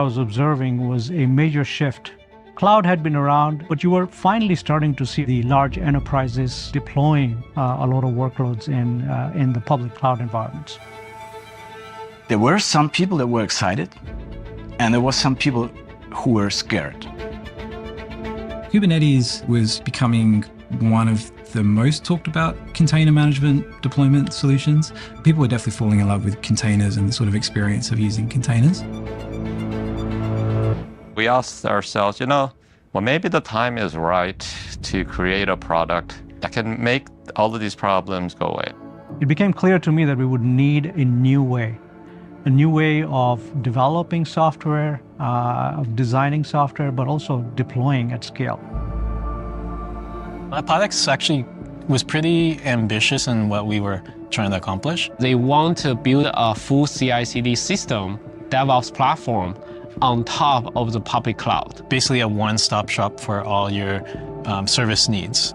I was observing was a major shift. Cloud had been around, but you were finally starting to see the large enterprises deploying a lot of workloads in the public cloud environments. There were some people that were excited, and there were some people who were scared. Kubernetes was becoming one of the most talked about container management deployment solutions. People were definitely falling in love with containers and the sort of experience of using containers. We asked ourselves, well, maybe the time is right to create a product that can make all of these problems go away. It became clear to me that we would need a new way of developing software, of designing software, but also deploying at scale. Barletz actually was pretty ambitious in what we were trying to accomplish. They want to build a full CI/CD system, DevOps platform, on top of the public cloud. Basically a one-stop shop for all your service needs.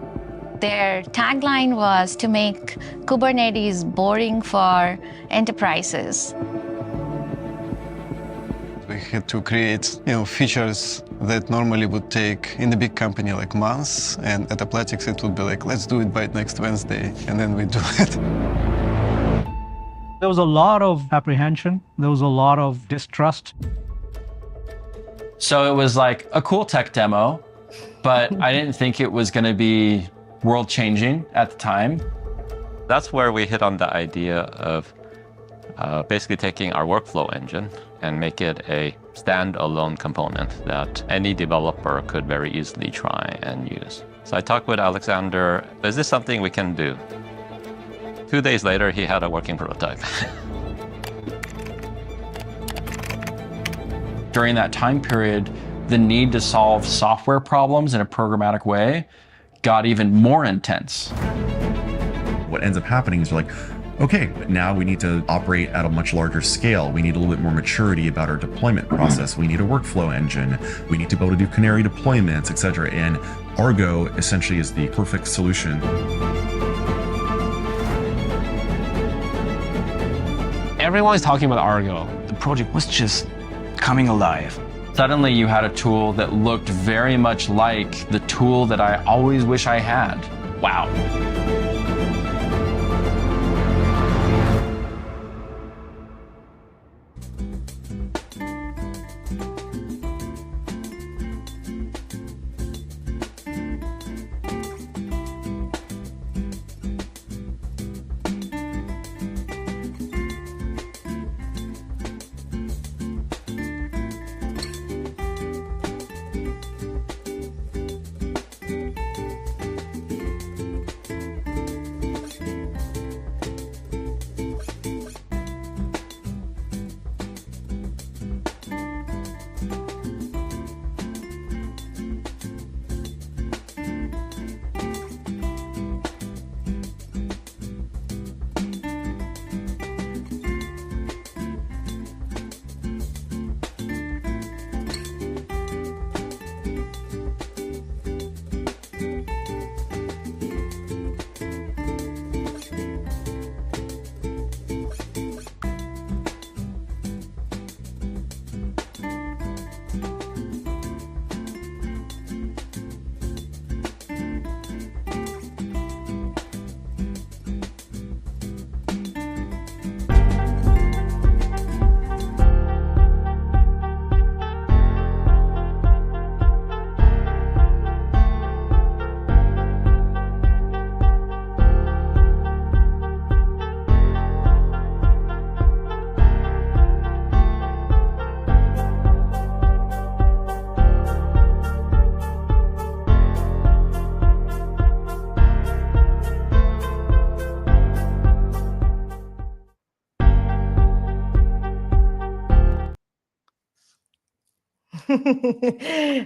Their tagline was to make Kubernetes boring for enterprises. We had to create, features that normally would take in a big company like months, and at Barletz it would be like, let's do it by next Wednesday, and then we do it. There was a lot of apprehension. There was a lot of distrust. So it was like a cool tech demo, but I didn't think it was going to be world-changing at the time. That's where we hit on the idea of basically taking our workflow engine and make it a standalone component that any developer could very easily try and use. So I talked with Alexander, is this something we can do? 2 days later, he had a working prototype. During that time period, the need to solve software problems in a programmatic way got even more intense. What ends up happening is you're like, okay, but now we need to operate at a much larger scale. We need a little bit more maturity about our deployment process. We need a workflow engine. We need to be able to do canary deployments, etc. And Argo essentially is the perfect solution. Everyone is talking about Argo. The project was just coming alive. Suddenly you had a tool that looked very much like the tool that I always wish I had. Wow.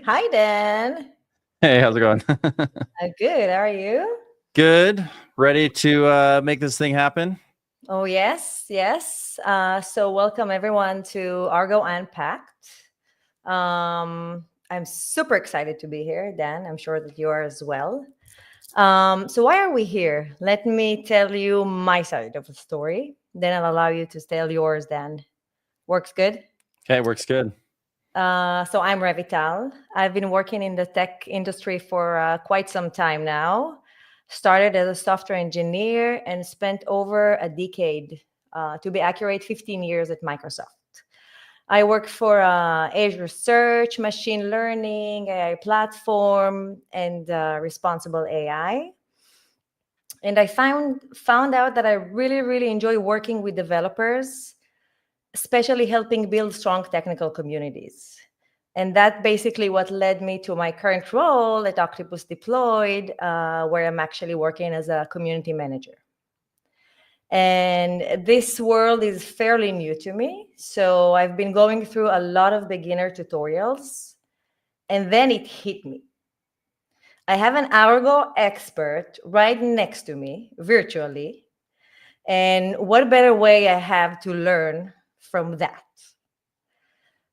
Hi, Dan. Hey, how's it going? Good. How are you? Good. Ready to make this thing happen? Oh, yes. So welcome everyone to Argo Unpacked. I'm super excited to be here, Dan. I'm sure that you are as well. So why are we here? Let me tell you my side of the story. Then I'll allow you to tell yours, Dan. Works good? Okay, works good. So I'm Revital. I've been working in the tech industry for quite some time now. Started as a software engineer and spent over a decade, to be accurate, 15 years at Microsoft. I work for Azure Search, machine learning, AI platform, and responsible AI. And I found out that I really enjoy working with developers, especially helping build strong technical communities. And that basically what led me to my current role at Octopus Deployed, where I'm actually working as a community manager. And this world is fairly new to me. So I've been going through a lot of beginner tutorials, and then it hit me. I have an Argo expert right next to me virtually. And what better way I have to learn from that?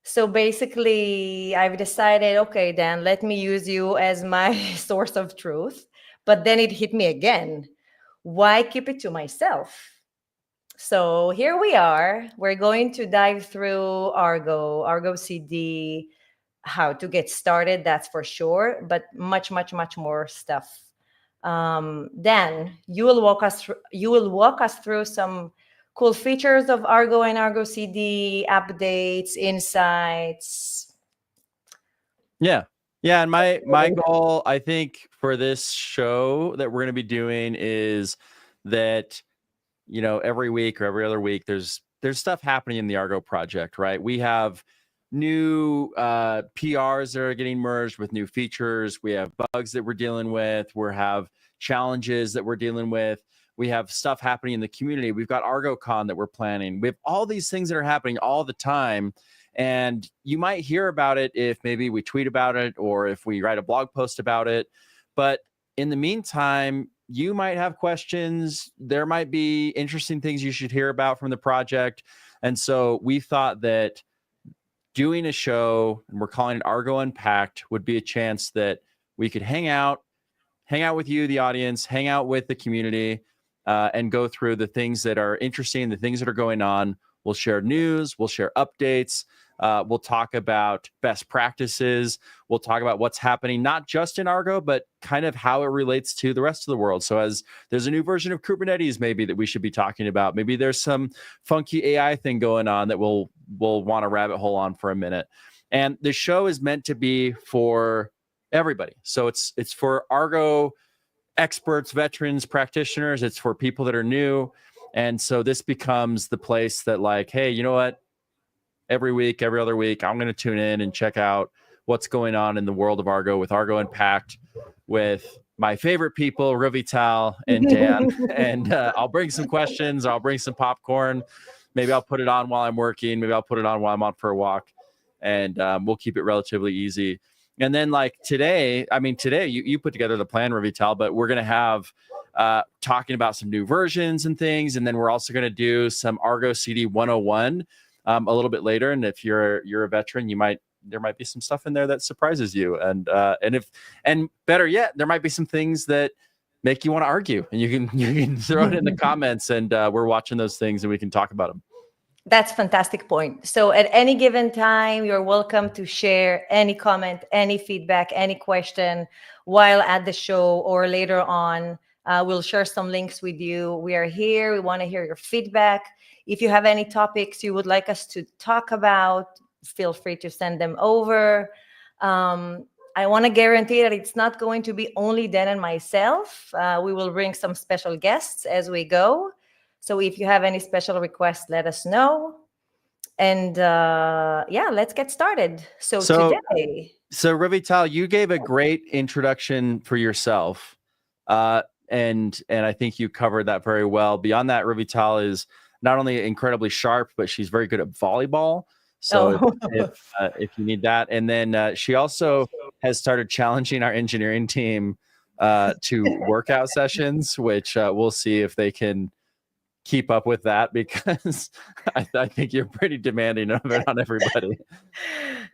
So basically, I've decided, okay, Dan, let me use you as my source of truth. But then it hit me again. Why keep it to myself? So here we are. We're going to dive through Argo CD, how to get started, that's for sure, but much more stuff. Dan, you will walk us through some cool features of Argo and Argo CD, updates, insights. Yeah. And my goal, I think, for this show that we're going to be doing is that, every week or every other week, there's stuff happening in the Argo project, right? We have new PRs that are getting merged with new features. We have bugs that we're dealing with. We have challenges that we're dealing with. We have stuff happening in the community. We've got ArgoCon that we're planning. We have all these things that are happening all the time. And you might hear about it if maybe we tweet about it or if we write a blog post about it. But in the meantime, you might have questions. There might be interesting things you should hear about from the project. And so we thought that doing a show, and we're calling it Argo Unpacked, would be a chance that we could hang out with you, the audience, hang out with the community, and go through the things that are interesting, the things that are going on. We'll share news, we'll share updates, we'll talk about best practices, we'll talk about what's happening, not just in Argo, but kind of how it relates to the rest of the world. So as there's a new version of Kubernetes maybe that we should be talking about, maybe there's some funky AI thing going on that we'll want to rabbit hole on for a minute. And the show is meant to be for everybody. So it's for Argo experts, veterans, practitioners. It's for people that are new. And so this becomes the place that, like, hey, you know what? Every week, every other week, I'm going to tune in and check out what's going on in the world of Argo with Argo Unpacked with my favorite people, Revital and Dan. And I'll bring some questions. I'll bring some popcorn. Maybe I'll put it on while I'm working. Maybe I'll put it on while I'm on for a walk. And we'll keep it relatively easy. And then like today, you put together the plan, Revital, but we're going to have talking about some new versions and things. And then we're also going to do some Argo CD 101 a little bit later. And if you're a veteran, there might be some stuff in there that surprises you. And better yet, there might be some things that make you want to argue, and you can throw it in the comments, and we're watching those things and we can talk about them. That's a fantastic point. So at any given time, you're welcome to share any comment, any feedback, any question while at the show or later on. We'll share some links with you. We are here. We want to hear your feedback. If you have any topics you would like us to talk about, feel free to send them over. I want to guarantee that it's not going to be only Dan and myself. We will bring some special guests as we go. So if you have any special requests, let us know. And let's get started. So today. So Revital, you gave a great introduction for yourself. And I think you covered that very well. Beyond that, Revital is not only incredibly sharp, but she's very good at volleyball. So if you need that. And then she also has started challenging our engineering team to workout sessions, which we'll see if they can keep up with that, because I think you're pretty demanding of it on everybody.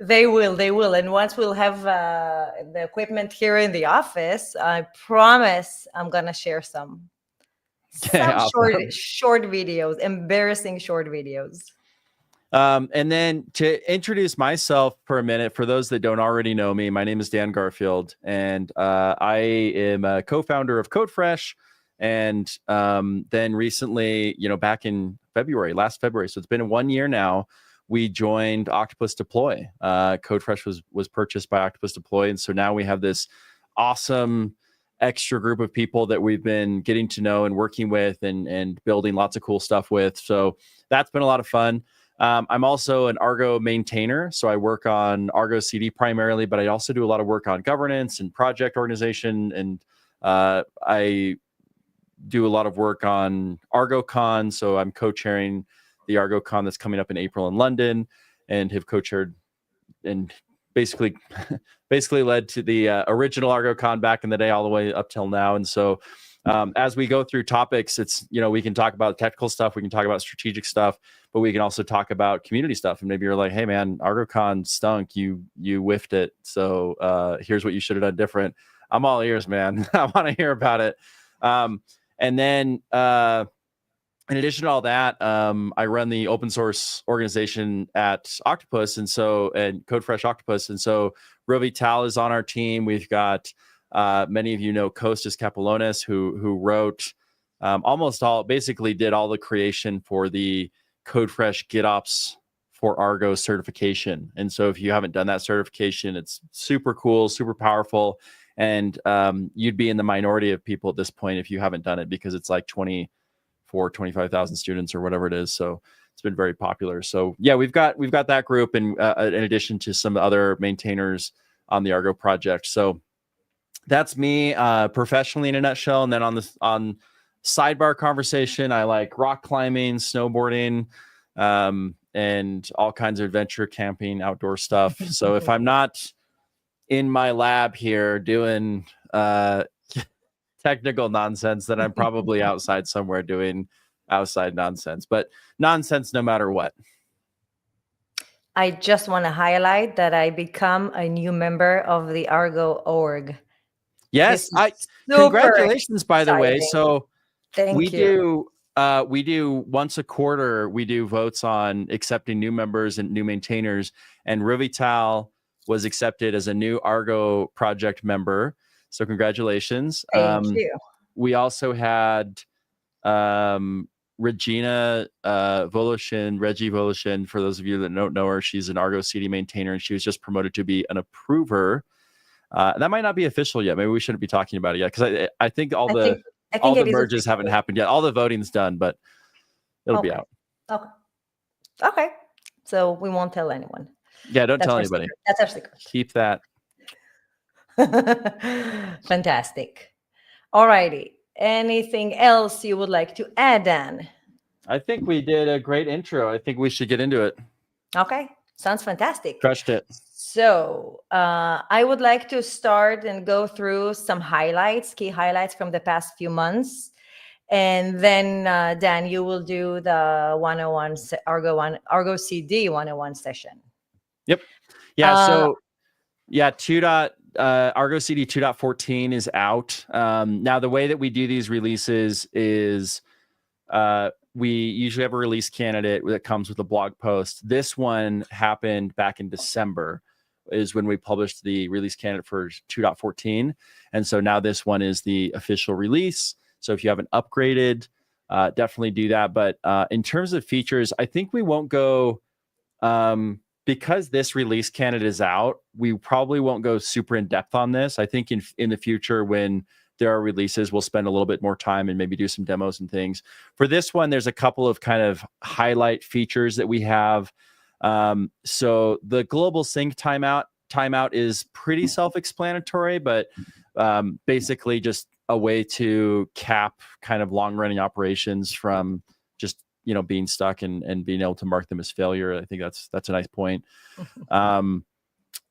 They will. And once we'll have the equipment here in the office, I promise I'm going to share some awesome. short videos, embarrassing short videos. And then to introduce myself for a minute, for those that don't already know me, my name is Dan Garfield, and I am a co-founder of CodeFresh. And then recently, back in last February, so it's been 1 year now, we joined Octopus Deploy. CodeFresh was purchased by Octopus Deploy, and so now we have this awesome extra group of people that we've been getting to know and working with and building lots of cool stuff with. So that's been a lot of fun. I'm also an Argo maintainer, so I work on Argo CD primarily, but I also do a lot of work on governance and project organization, and I do a lot of work on ArgoCon, so I'm co-chairing the ArgoCon that's coming up in April in London, and have co-chaired and basically led to the original ArgoCon back in the day all the way up till now. And so as we go through topics, it's, we can talk about technical stuff, we can talk about strategic stuff, but we can also talk about community stuff. And maybe you're like, hey man, ArgoCon stunk, you whiffed it, so here's what you should have done different. I'm all ears, man. I want to hear about it. And then in addition to all that, I run the open source organization at Octopus, and CodeFresh Octopus. And so Revital is on our team. We've got many of you know Kostas Kapolonis, who wrote basically did all the creation for the CodeFresh GitOps for Argo certification. And so if you haven't done that certification, it's super cool, super powerful. And you'd be in the minority of people at this point if you haven't done it, because it's like 25,000 students or whatever it is. So it's been very popular. So yeah, we've got that group, and in addition to some other maintainers on the Argo project. So that's me professionally in a nutshell. And then on sidebar conversation, I like rock climbing, snowboarding, and all kinds of adventure camping, outdoor stuff. So if I'm not in my lab here doing technical nonsense, then I'm probably outside somewhere doing outside nonsense, but nonsense no matter what. I just want to highlight that I become a new member of the Argo org. Yes, congratulations, by the way. So we do once a quarter, we do votes on accepting new members and new maintainers, and Revital was accepted as a new Argo project member. So congratulations. Thank you. We also had Regina Reggie Voloshin. For those of you that don't know her, she's an Argo CD maintainer, and she was just promoted to be an approver. That might not be official yet. Maybe we shouldn't be talking about it yet, because I think all the merges haven't happened yet. All the voting's done, but it'll be out. Okay. So we won't tell anyone. Yeah, don't tell anybody. That's our secret. Keep that. Fantastic. All righty. Anything else you would like to add, Dan? I think we did a great intro. I think we should get into it. Okay. Sounds fantastic. Crushed it. So I would like to start and go through some key highlights from the past few months. And then, Dan, you will do the 101 Argo CD 101 session. Yep. Yeah. So yeah, Argo CD 2.14 is out. Now, the way that we do these releases is we usually have a release candidate that comes with a blog post. This one happened back in December, is when we published the release candidate for 2.14. And so now this one is the official release. So if you haven't upgraded, definitely do that. But in terms of features, I think we won't go... because this release candidate is out, we probably won't go super in depth on this. I think in the future, when there are releases, we'll spend a little bit more time and maybe do some demos and things. For this one, there's a couple of kind of highlight features that we have. So the global sync timeout is pretty self-explanatory, but basically just a way to cap kind of long-running operations from just being stuck and being able to mark them as failure. I think that's a nice point. On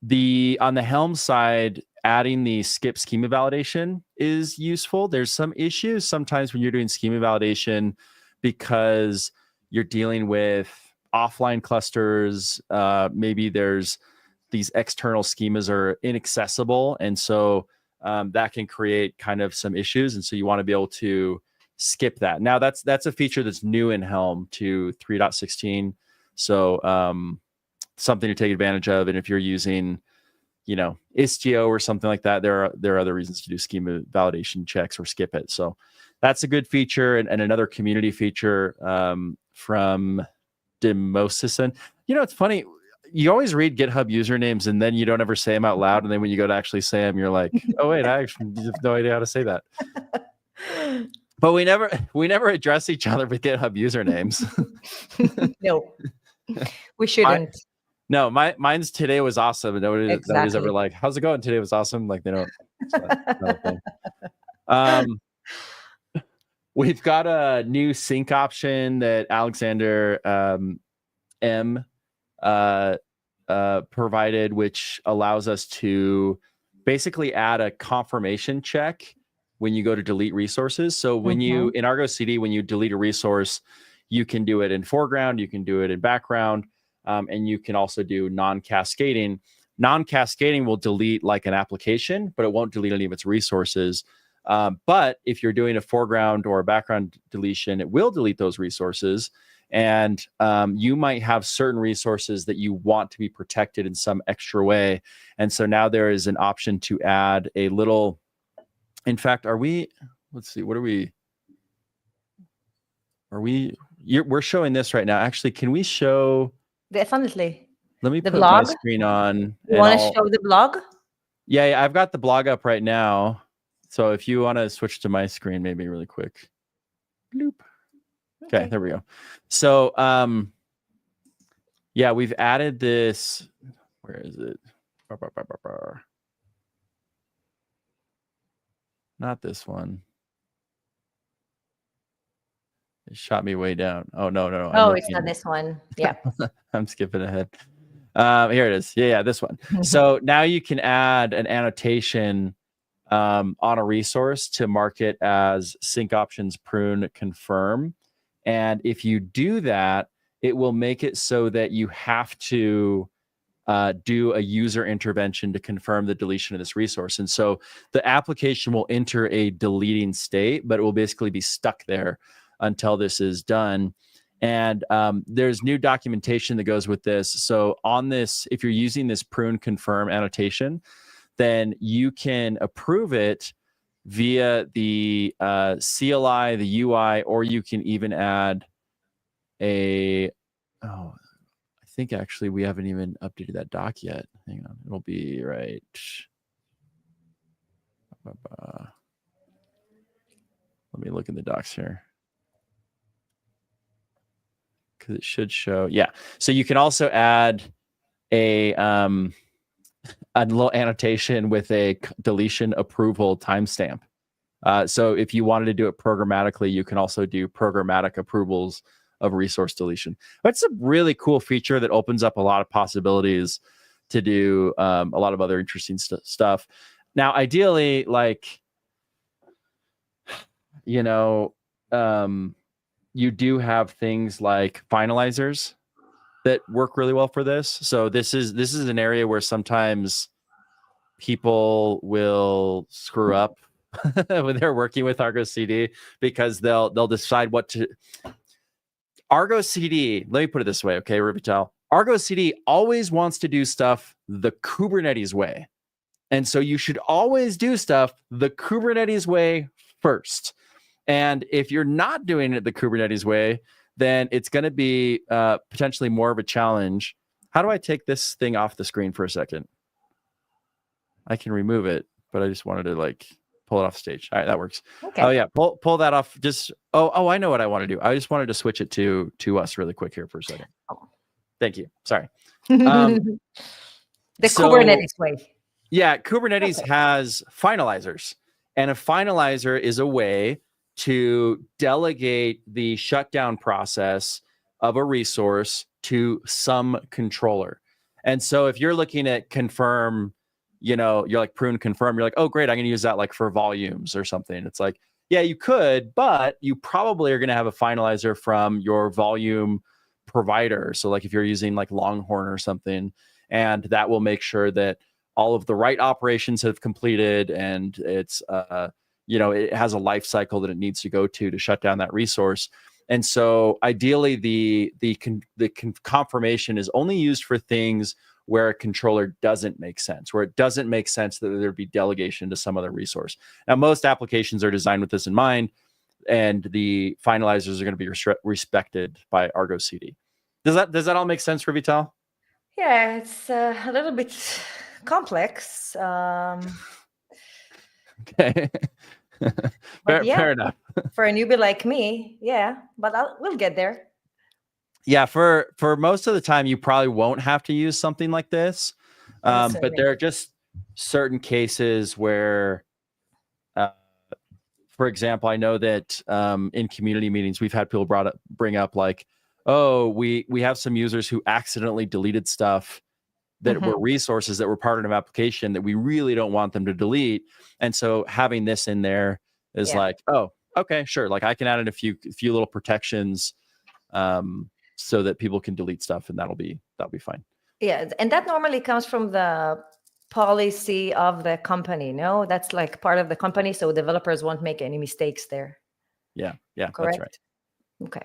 the Helm side, adding the skip schema validation is useful. There's some issues sometimes when you're doing schema validation because you're dealing with offline clusters. Maybe there's these external schemas are inaccessible, and so that can create kind of some issues. And so you want to be able to skip that. Now that's a feature that's new in Helm to 3.16. So something to take advantage of. And if you're using, Istio or something like that, there are other reasons to do schema validation checks or skip it. So that's a good feature. And another community feature from Demosis. And it's funny. You always read GitHub usernames and then you don't ever say them out loud. And then when you go to actually say them, you're like, oh wait, I actually have no idea how to say that. But we never address each other with GitHub usernames. No, we shouldn't. Mine's Today Was Awesome. And nobody's ever like, how's it going? Today was awesome. Like they don't. It's not a thing. We've got a new sync option that Alexander M provided, which allows us to basically add a confirmation check when you go to delete resources. So when you in Argo CD, when you delete a resource, you can do it in foreground, you can do it in background, and you can also do non-cascading. Non-cascading will delete like an application, but it won't delete any of its resources. But if you're doing a foreground or a background deletion, it will delete those resources. And you might have certain resources that you want to be protected in some extra way. And so now there is an option to add a little, in fact, let's see, we're showing this right now. Actually, can we show? Definitely. Let me the put blog? my screen on. You want to show the blog? Yeah, I've got the blog up right now. So if you want to switch to my screen, maybe really quick. Bloop. Okay, there we go. So, we've added this. Where is it? Not this one. It shot me way down. Oh, no. Oh, it's not this one. Yeah. I'm skipping ahead. Here it is. Yeah, this one. So now you can add an annotation on a resource to mark it as sync options prune confirm. And if you do that, it will make it so that you have to do a user intervention to confirm the deletion of this resource. And so the application will enter a deleting state, but it will basically be stuck there until this is done. And there's new documentation that goes with this. So on this, if you're using this prune confirm annotation, then you can approve it via the CLI, the UI, or you can even add I think actually we haven't even updated that doc yet. Hang on, it'll be right. Let me look in the docs here. Because it should show, yeah. So you can also add a little annotation with a deletion approval timestamp. So if you wanted to do it programmatically, you can also do programmatic approvals of resource deletion. That's a really cool feature that opens up a lot of possibilities to do a lot of other interesting stuff. Now, ideally, you do have things like finalizers that work really well for this. So this is an area where sometimes people will screw up when they're working with Argo CD because they'll decide what to. Argo CD, let me put it this way, okay, Revital. Argo CD always wants to do stuff the Kubernetes way. And so you should always do stuff the Kubernetes way first. And if you're not doing it the Kubernetes way, then it's going to be potentially more of a challenge. How do I take this thing off the screen for a second? I can remove it, but I just wanted to pull it off stage. All right, that works. Okay. Oh yeah, pull that off. Just I know what I want to do. I just wanted to switch it to us really quick here for a second. Oh. Thank you. Sorry. The Kubernetes way. Yeah, Kubernetes has finalizers, and a finalizer is a way to delegate the shutdown process of a resource to some controller. And so if you're looking at confirm, you're like prune confirm, you're like, oh, great, I'm going to use that for volumes or something. It's like, yeah, you could, but you probably are going to have a finalizer from your volume provider. So if you're using Longhorn or something, and that will make sure that all of the right operations have completed and it's, it has a life cycle that it needs to go to shut down that resource. And so ideally the confirmation is only used for things where a controller doesn't make sense, where it doesn't make sense that there'd be delegation to some other resource. Now, most applications are designed with this in mind, and the finalizers are going to be respected by Argo CD. Does that all make sense, Revital? Yeah, it's a little bit complex. Okay. Fair enough. For a newbie like me, yeah, but we'll get there. Yeah, for most of the time, you probably won't have to use something like this. But there are just certain cases where, for example, I know that in community meetings, we've had people bring up like, oh, we have some users who accidentally deleted stuff that were resources that were part of an application that we really don't want them to delete. And so having this in there is like, oh, okay, sure. Like I can add in a few little protections so that people can delete stuff, and that'll be fine. Yeah, and that normally comes from the policy of the company. No, that's like part of the company, so developers won't make any mistakes there. Yeah, correct. That's right. Okay.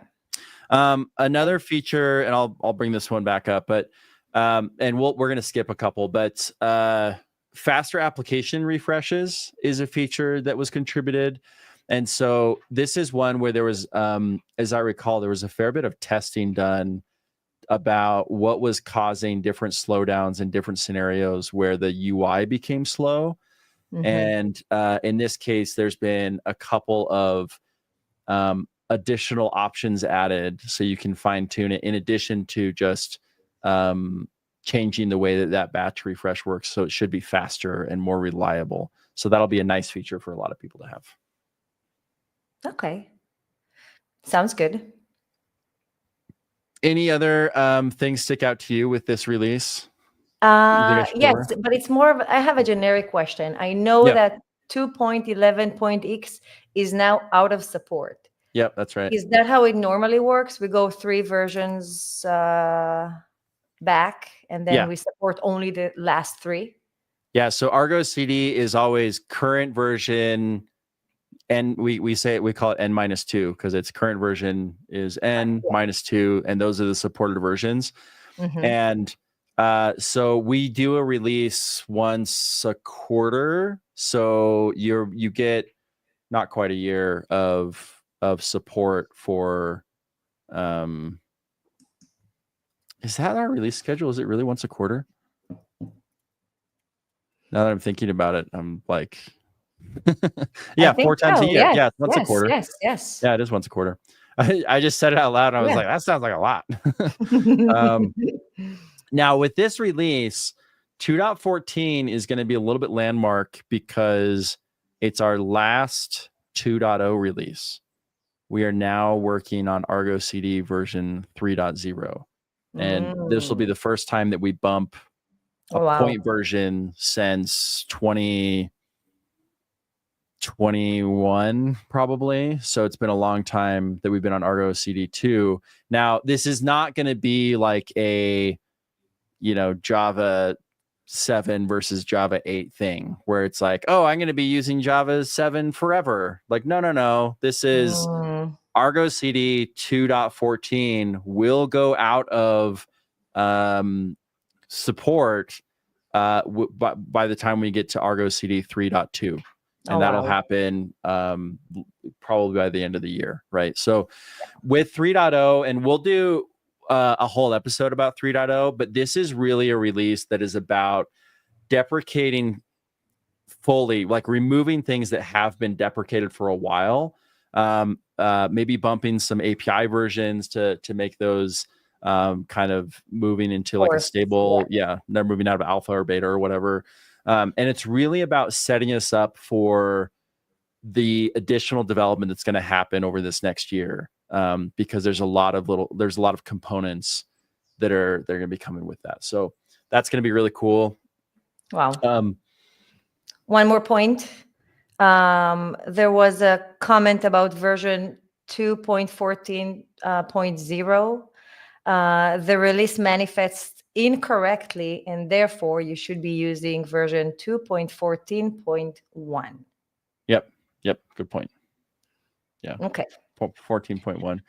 Another feature, and I'll bring this one back up, but and we're going to skip a couple, but faster application refreshes is a feature that was contributed. And so this is one where there was, as I recall, there was a fair bit of testing done about what was causing different slowdowns in different scenarios where the UI became slow. And in this case, there's been a couple of additional options added so you can fine tune it in addition to just changing the way that batch refresh works. So it should be faster and more reliable. So that'll be a nice feature for a lot of people to have. Okay. Sounds good. Any other things stick out to you with this release? Yes, but it's more of, I have a generic question. I know that 2.11.x is now out of support. Yep, that's right. Is that how it normally works? We go 3 versions back, and then we support only the last 3? Yeah, so Argo CD is always current version, and we call it N-2 because its current version is N-2, and those are the supported versions. And so we do a release once a quarter, so you get not quite a year of support for is that our release schedule? Is it really once a quarter? Now that I'm thinking about it, I'm like, yeah, 4 times a year. Yes, yeah, once a quarter. Yes. Yeah, it is once a quarter. I just said it out loud and I was like, that sounds like a lot. Now with this release, 2.14 is going to be a little bit landmark because it's our last 2.0 release. We are now working on Argo CD version 3.0. And this will be the first time that we bump a point version since 2021, probably. So it's been a long time that we've been on Argo CD 2. Now, this is not going to be like a, Java 7 versus Java 8 thing where it's like, oh, I'm going to be using Java 7 forever. Like, no. This is Argo CD 2.14 will go out of support by the time we get to Argo CD 3.2. And that'll happen probably by the end of the year, right? So with 3.0, and we'll do a whole episode about 3.0, but this is really a release that is about deprecating fully, like removing things that have been deprecated for a while, maybe bumping some API versions to make those kind of moving into like a stable, they're moving out of alpha or beta or whatever. And it's really about setting us up for the additional development that's going to happen over this next year, because there's a lot of components that they're going to be coming with that. So that's going to be really cool. Wow. One more point. There was a comment about version 2.14.0. The release manifests incorrectly, and therefore you should be using version 2.14.1. Yep. Good point. Yeah. Okay. 14.1.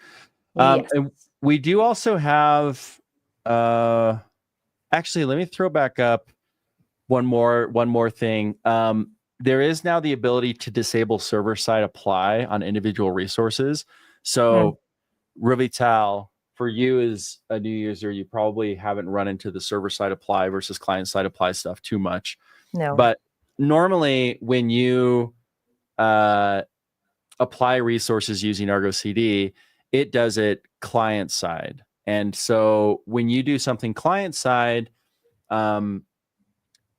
Yes. And we do also have, actually, let me throw back up one more thing. There is now the ability to disable server-side apply on individual resources. So Revital, for you as a new user, you probably haven't run into the server-side apply versus client-side apply stuff too much. No. But normally when you apply resources using Argo CD, it does it client-side. And so when you do something client-side,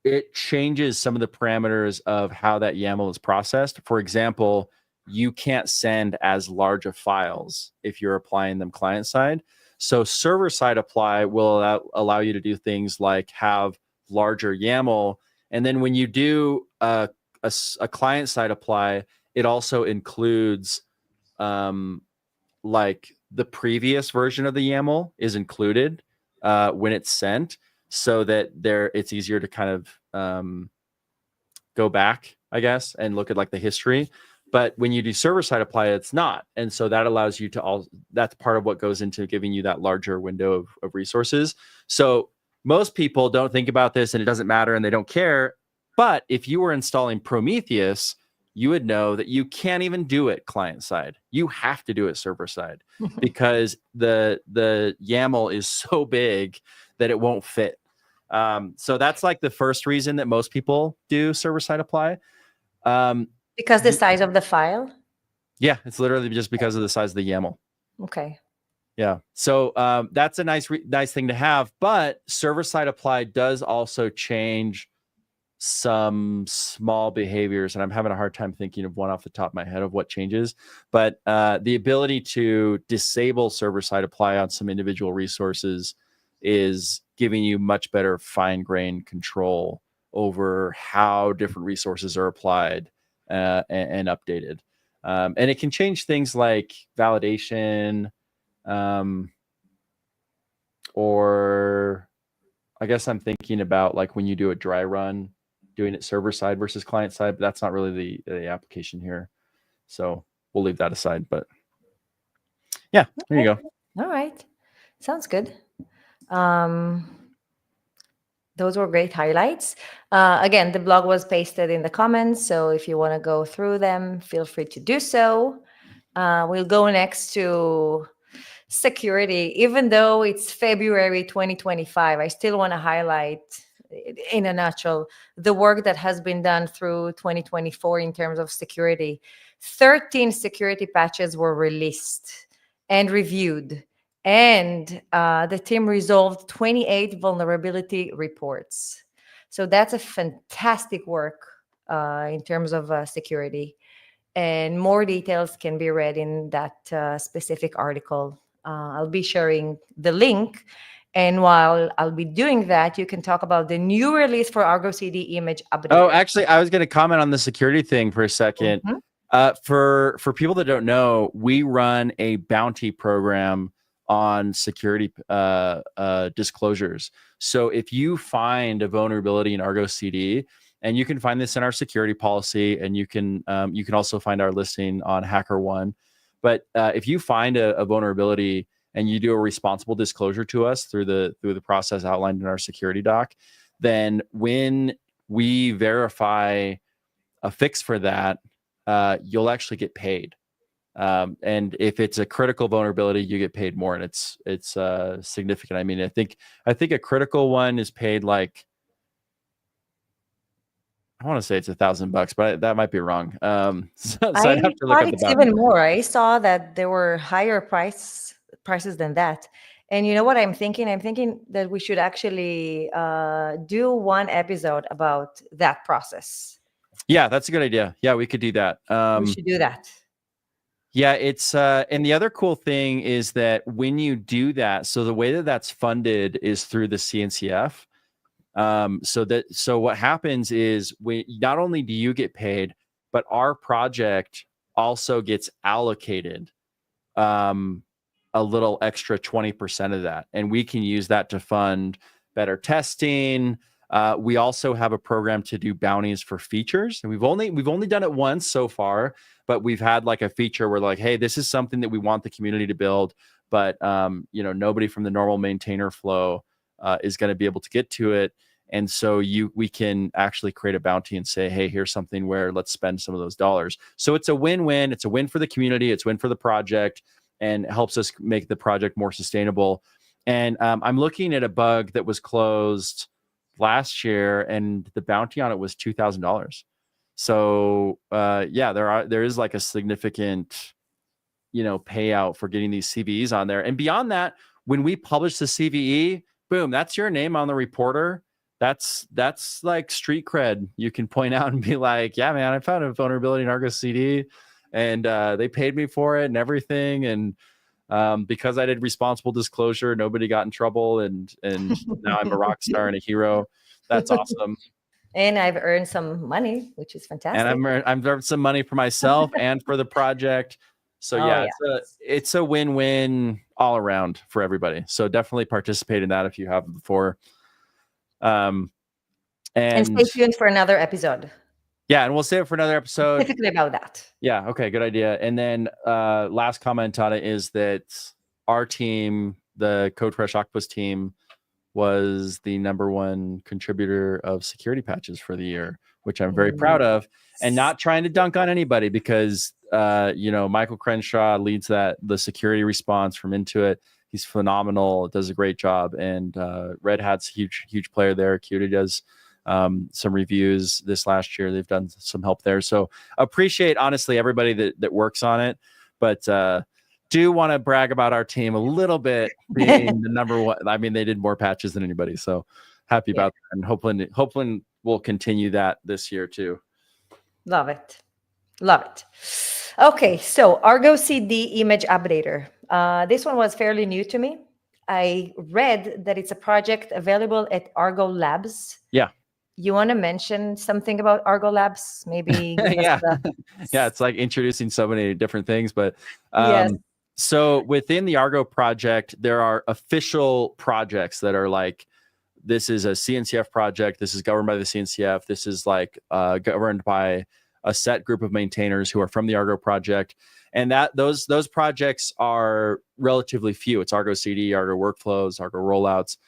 it changes some of the parameters of how that YAML is processed. For example, you can't send as large of files if you're applying them client-side. So server-side apply will allow you to do things like have larger YAML. And then when you do a client-side apply, it also includes like the previous version of the YAML is included when it's sent, so that it's easier to kind of go back, I guess, and look at like the history. But when you do server-side apply, it's not. And so that allows you to that's part of what goes into giving you that larger window of resources. So most people don't think about this and it doesn't matter and they don't care. But if you were installing Prometheus, you would know that you can't even do it client-side. You have to do it server-side because the YAML is so big that it won't fit. So that's like the first reason that most people do server-side apply. Because the size of the file? Yeah, it's literally just because of the size of the YAML. Okay. Yeah. So that's a nice thing to have. But server-side apply does also change some small behaviors, and I'm having a hard time thinking of one off the top of my head of what changes. But the ability to disable server-side apply on some individual resources is giving you much better fine-grained control over how different resources are applied and updated. And it can change things like validation, or I guess I'm thinking about like when you do a dry run, doing it server side versus client side, but that's not really the application here. So we'll leave that aside, but yeah, there you go. All right. Sounds good. Those were great highlights. Again, the blog was pasted in the comments, so if you want to go through them, feel free to do so. We'll go next to security. Even though it's February 2025, I still want to highlight, in a nutshell, the work that has been done through 2024 in terms of security. 13 security patches were released and reviewed. And the team resolved 28 vulnerability reports. So that's a fantastic work in terms of security. And more details can be read in that specific article. I'll be sharing the link. And while I'll be doing that, you can talk about the new release for Argo CD image update. Oh, actually, I was going to comment on the security thing for a second. For people that don't know, we run a bounty program on security disclosures. So if you find a vulnerability in Argo CD, and you can find this in our security policy, and you can also find our listing on HackerOne. But if you find a vulnerability and you do a responsible disclosure to us through the process outlined in our security doc, then when we verify a fix for that, you'll actually get paid. And if it's a critical vulnerability, you get paid more, and it's significant. I mean, I think a critical one is paid like, I want to say it's $1,000, but that might be wrong. So I'd have to look up it's even more. I saw that there were higher prices than that. And you know what I'm thinking? I'm thinking that we should actually do one episode about that process. Yeah, that's a good idea. Yeah, we could do that. We should do that. Yeah, it's and the other cool thing is that when you do that, so the way that that's funded is through the CNCF. So what happens is not only do you get paid, but our project also gets allocated a little extra 20% of that, and we can use that to fund better testing, We also have a program to do bounties for features, and we've only done it once so far, but we've had like a feature where like, hey, this is something that we want the community to build, but nobody from the normal maintainer flow is going to be able to get to it. And so we can actually create a bounty and say, hey, here's something where let's spend some of those dollars. So it's a win-win. It's a win for the community. It's a win for the project, and it helps us make the project more sustainable. And I'm looking at a bug that was closed last year, and the bounty on it was $2,000. So there is like a significant, payout for getting these CVEs on there. And beyond that, when we publish the CVE, boom, that's your name on the reporter. That's like street cred. You can point out and be like, yeah, man, I found a vulnerability in Argo CD, and they paid me for it and everything. And because I did responsible disclosure, nobody got in trouble, and now I'm a rock star and a hero. That's awesome. And I've earned some money, which is fantastic. And I've earned some money for myself and for the project. So it's a win-win all around for everybody. So definitely participate in that if you haven't before. And stay tuned for another episode. Yeah, and we'll save it for another episode. Specifically about that. Yeah, okay, good idea. And then last comment on it is that our team, the Code Fresh Octopus team, was the #1 contributor of security patches for the year, which I'm very proud of, and not trying to dunk on anybody because Michael Crenshaw leads the security response from Intuit. He's phenomenal, does a great job, and Red Hat's a huge player there. Qt does some reviews this last year. They've done some help there. So appreciate, honestly, everybody that works on it. But do want to brag about our team a little bit being the #1. I mean, they did more patches than anybody. So happy about that. And hopefully we'll continue that this year too. Love it. Okay, so Argo CD image updater. This one was fairly new to me. I read that it's a project available at Argo Labs. Yeah. You want to mention something about Argo Labs? Maybe. Yeah. It's like introducing so many different things, but yes. So within the Argo project, there are official projects that are like, this is a CNCF project. This is governed by the CNCF. This is like governed by a set group of maintainers who are from the Argo project. And those projects are relatively few. It's Argo CD, Argo workflows, Argo rollouts.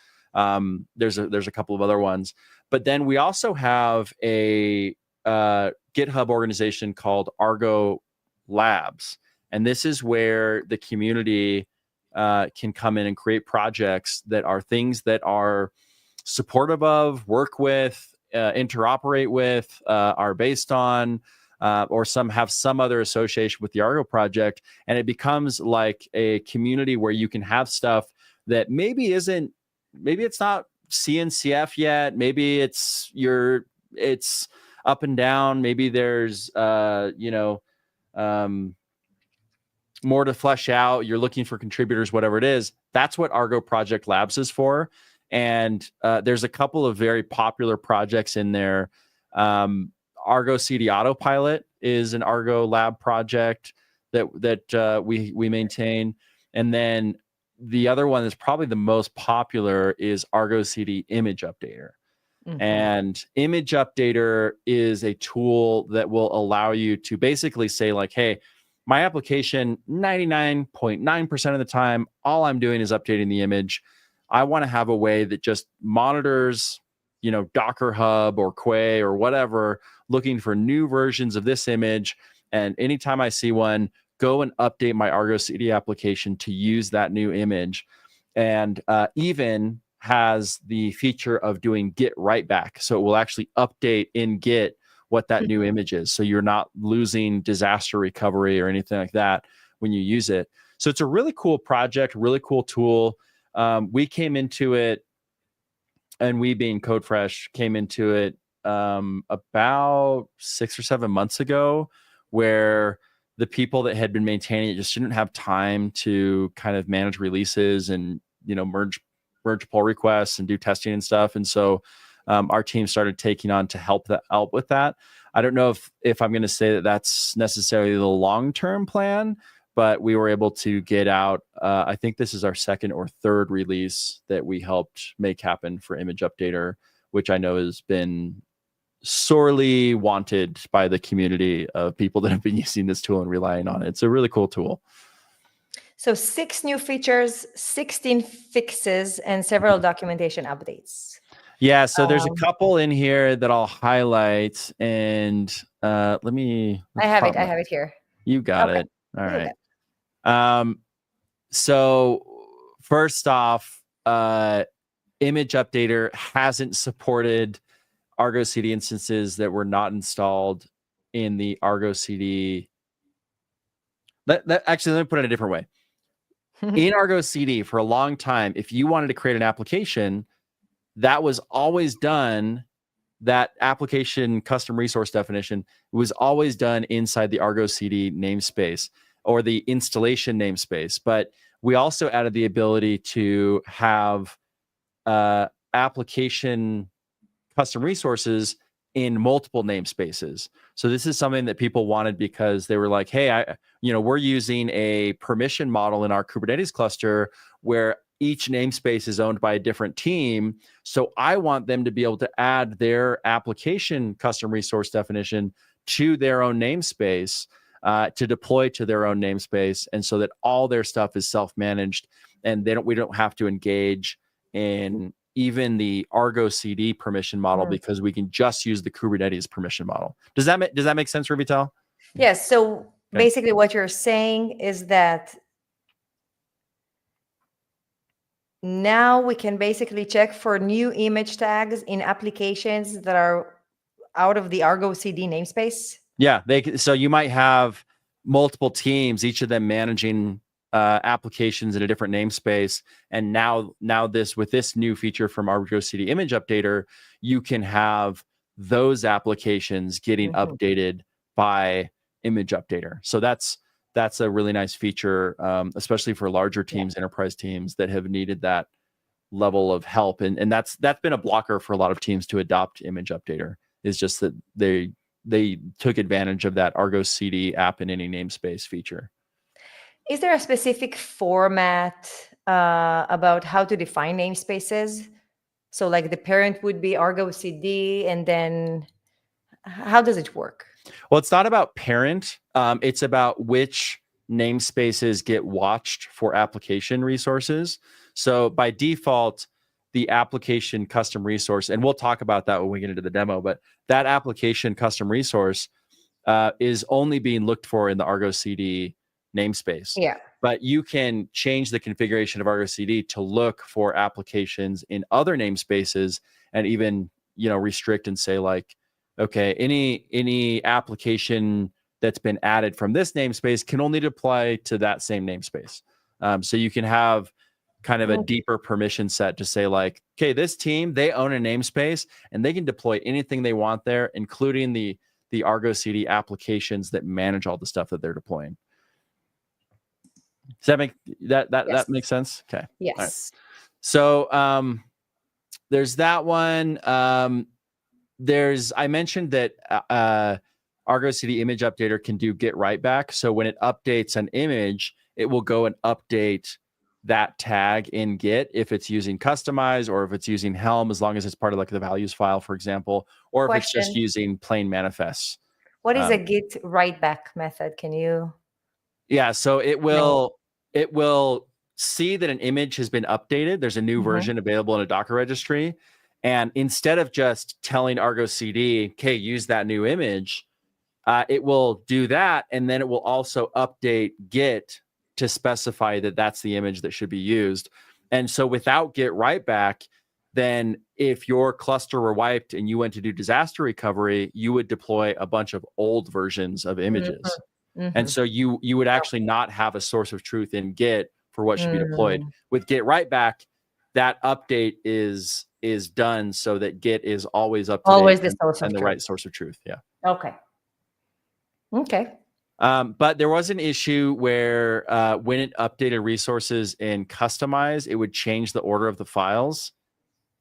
There's a couple of other ones. But then we also have a GitHub organization called Argo Labs. And this is where the community can come in and create projects that are things that are supportive of, work with, interoperate with, are based on, or have some other association with the Argo project. And it becomes like a community where you can have stuff that maybe it's not CNCF yet. Maybe it's up and down. Maybe there's, more to flesh out. You're looking for contributors, whatever it is. That's what Argo Project Labs is for. And there's a couple of very popular projects in there. Argo CD Autopilot is an Argo Lab project that we maintain. And then the other one that's probably the most popular is Argo CD Image Updater. Mm-hmm. And Image Updater is a tool that will allow you to basically say like, hey, my application, 99.9% of the time, all I'm doing is updating the image. I want to have a way that just monitors, Docker Hub or Quay or whatever, looking for new versions of this image. And anytime I see one, go and update my Argo CD application to use that new image. And even has the feature of doing Git write back. So it will actually update in Git what that new image is. So you're not losing disaster recovery or anything like that when you use it. So it's a really cool project, really cool tool. We came into it, and we being Code Fresh came into it about 6 or 7 months ago, where the people that had been maintaining it just didn't have time to kind of manage releases and, merge pull requests and do testing and stuff. And so our team started taking on to help with that. I don't know if I'm going to say that that's necessarily the long-term plan, but we were able to get out. I think this is our second or third release that we helped make happen for Image Updater, which I know has been sorely wanted by the community of people that have been using this tool and relying on it. It's a really cool tool. So 6 new features, 16 fixes, and several documentation updates. Yeah, so there's a couple in here that I'll highlight, and let me. I have it here. You got it. All right. So first off, Image Updater hasn't supported Argo CD instances that were not installed in the Argo CD. Actually, let me put it a different way. In Argo CD, for a long time, if you wanted to create an application, that was always done, that application custom resource definition was always done inside the Argo CD namespace or the installation namespace. But we also added the ability to have application custom resources in multiple namespaces. So this is something that people wanted because they were like, hey, we're using a permission model in our Kubernetes cluster where each namespace is owned by a different team. So I want them to be able to add their application custom resource definition to their own namespace, to deploy to their own namespace, and so that all their stuff is self-managed and we don't have to engage in even the Argo CD permission model because we can just use the Kubernetes permission model. Does that make sense, Revital? Yes. So basically what you're saying is that now we can basically check for new image tags in applications that are out of the Argo CD namespace. Yeah, so you might have multiple teams, each of them managing applications in a different namespace. And now with this new feature from Argo CD Image Updater, you can have those applications getting updated by Image Updater. So that's a really nice feature, especially for larger teams, enterprise teams that have needed that level of help. And that's been a blocker for a lot of teams to adopt Image Updater, is just that they took advantage of that Argo CD app in any namespace feature. Is there a specific format about how to define namespaces? So like the parent would be Argo CD, and then how does it work? Well, it's not about parent. It's about which namespaces get watched for application resources. So by default, the application custom resource, and we'll talk about that when we get into the demo, but that application custom resource is only being looked for in the Argo CD namespace. Yeah. But you can change the configuration of Argo CD to look for applications in other namespaces, and even restrict and say like, okay, any application that's been added from this namespace can only deploy to that same namespace. So you can have kind of a deeper permission set to say like, okay, this team, they own a namespace and they can deploy anything they want there, including the Argo CD applications that manage all the stuff that they're deploying. Does that make that makes sense? Okay. Yes. Right. So there's that one. I mentioned that Argo CD Image Updater can do get right back. So when it updates an image, it will go and update that tag in Git if it's using customize, or if it's using Helm, as long as it's part of like the values file, for example, or if it's just using plain manifests. What is a Git write back method? Can you? Yeah, so it will see that an image has been updated. There's a new version available in a Docker registry. And instead of just telling Argo CD, okay, use that new image, it will do that. And then it will also update Git to specify that that's the image that should be used. And so without Git write back, then if your cluster were wiped and you went to do disaster recovery, you would deploy a bunch of old versions of images. And so you would actually not have a source of truth in Git for what should be deployed. With Git write back, that update is done so that Git is always up to always date the source and of the truth. right source of truth. Yeah. Okay. But there was an issue where when it updated resources in Customize, it would change the order of the files.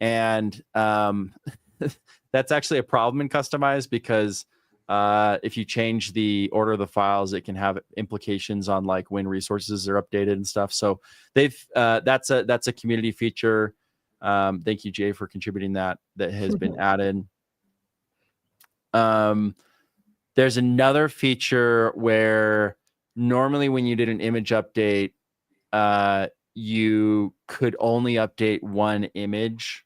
And that's actually a problem in Customize, because if you change the order of the files, it can have implications on like when resources are updated and stuff. So that's a community feature Thank you, Jay, for contributing that has been added. There's another feature where normally when you did an image update, you could only update one image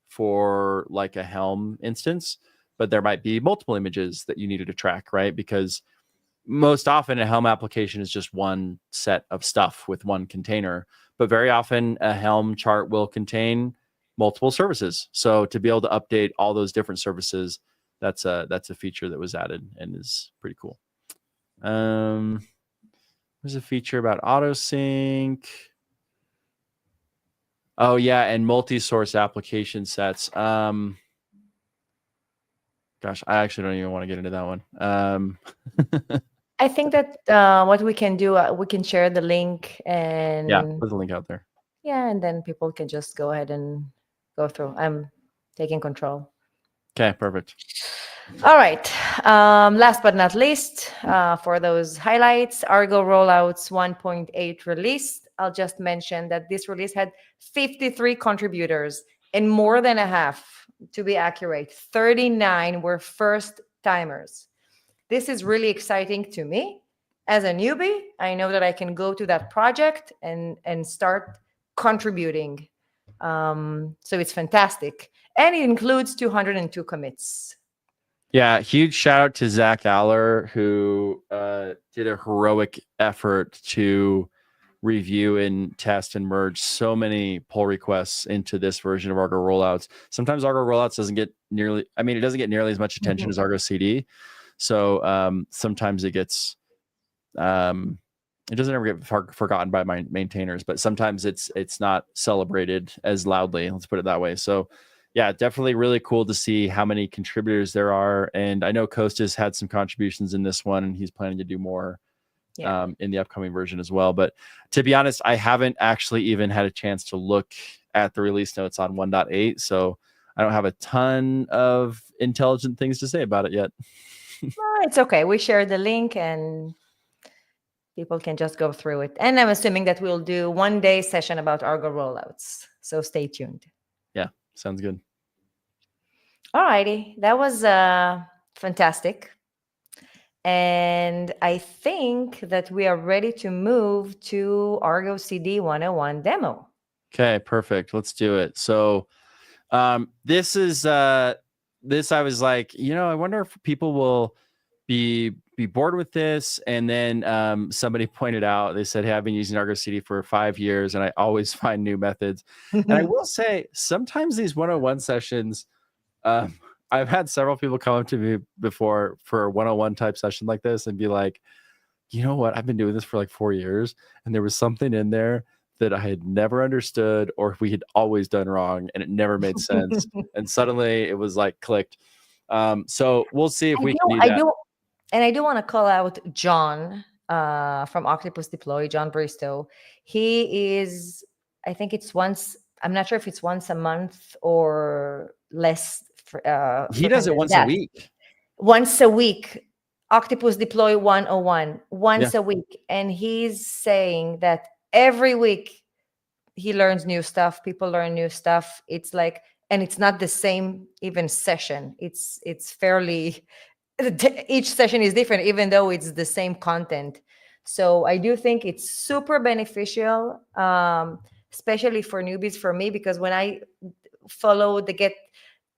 for like a Helm instance, but there might be multiple images that you needed to track, right? Because most often a Helm application is just one set of stuff with one container, but very often a Helm chart will contain multiple services. So to be able to update all those different services, that's a feature that was added and is pretty cool. There's a feature about auto sync. Oh yeah, and multi-source application sets. Gosh, I actually don't even want to get into that one. I think that what we can do, we can share the link and put the link out there. Yeah, and then people can just go ahead and go through. I'm taking control. Okay, perfect. All right. Last but not least, for those highlights, Argo Rollouts 1.8 release. I'll just mention that this release had 53 contributors and more than a half, to be accurate, 39 were first timers. This is really exciting to me. As a newbie, I know that I can go to that project and start contributing. So it's fantastic. And it includes 202 commits. Yeah, huge shout out to Zach Aller, who did a heroic effort to review and test and merge so many pull requests into this version of Argo Rollouts. Sometimes Argo Rollouts doesn't get nearly, it doesn't get nearly as much attention as Argo CD. So sometimes it gets, it doesn't ever get forgotten by my maintainers, but sometimes it's not celebrated as loudly. Let's put it that way. So yeah, definitely really cool to see how many contributors there are. And I know Kostas had some contributions in this one, and he's planning to do more in the upcoming version as well. But to be honest, I haven't actually even had a chance to look at the release notes on 1.8. So I don't have a ton of intelligent things to say about it yet. It's okay. We share the link and people can just go through it. And I'm assuming that we'll do one day session about Argo rollouts. So stay tuned. Yeah, sounds good. All righty. That was fantastic. And I think that we are ready to move to Argo CD 101 demo. Okay, perfect. Let's do it. So this is this I was like, I wonder if people will be bored with this. And then somebody pointed out, they said, hey, I've been using Argo CD for 5 years and I always find new methods. And I will say, sometimes these 101 sessions, I've had several people come up to me before for a 101 type session like this and be like, you know what? I've been doing this for like 4 years. And there was something in there that I had never understood or we had always done wrong and it never made sense. And suddenly it was like clicked. So we'll see if we can do that. I do want to call out John from Octopus Deploy, John Bristow. He is, I think it's once, I'm not sure if it's once a month or less. He does it once a week. Once a week. Octopus Deploy 101. Once a week. And he's saying that every week he learns new stuff. People learn new stuff. It's like, and it's not the same even session. It's fairly, each session is different, even though it's the same content. So I do think it's super beneficial, especially for newbies, for me, because when I follow the Get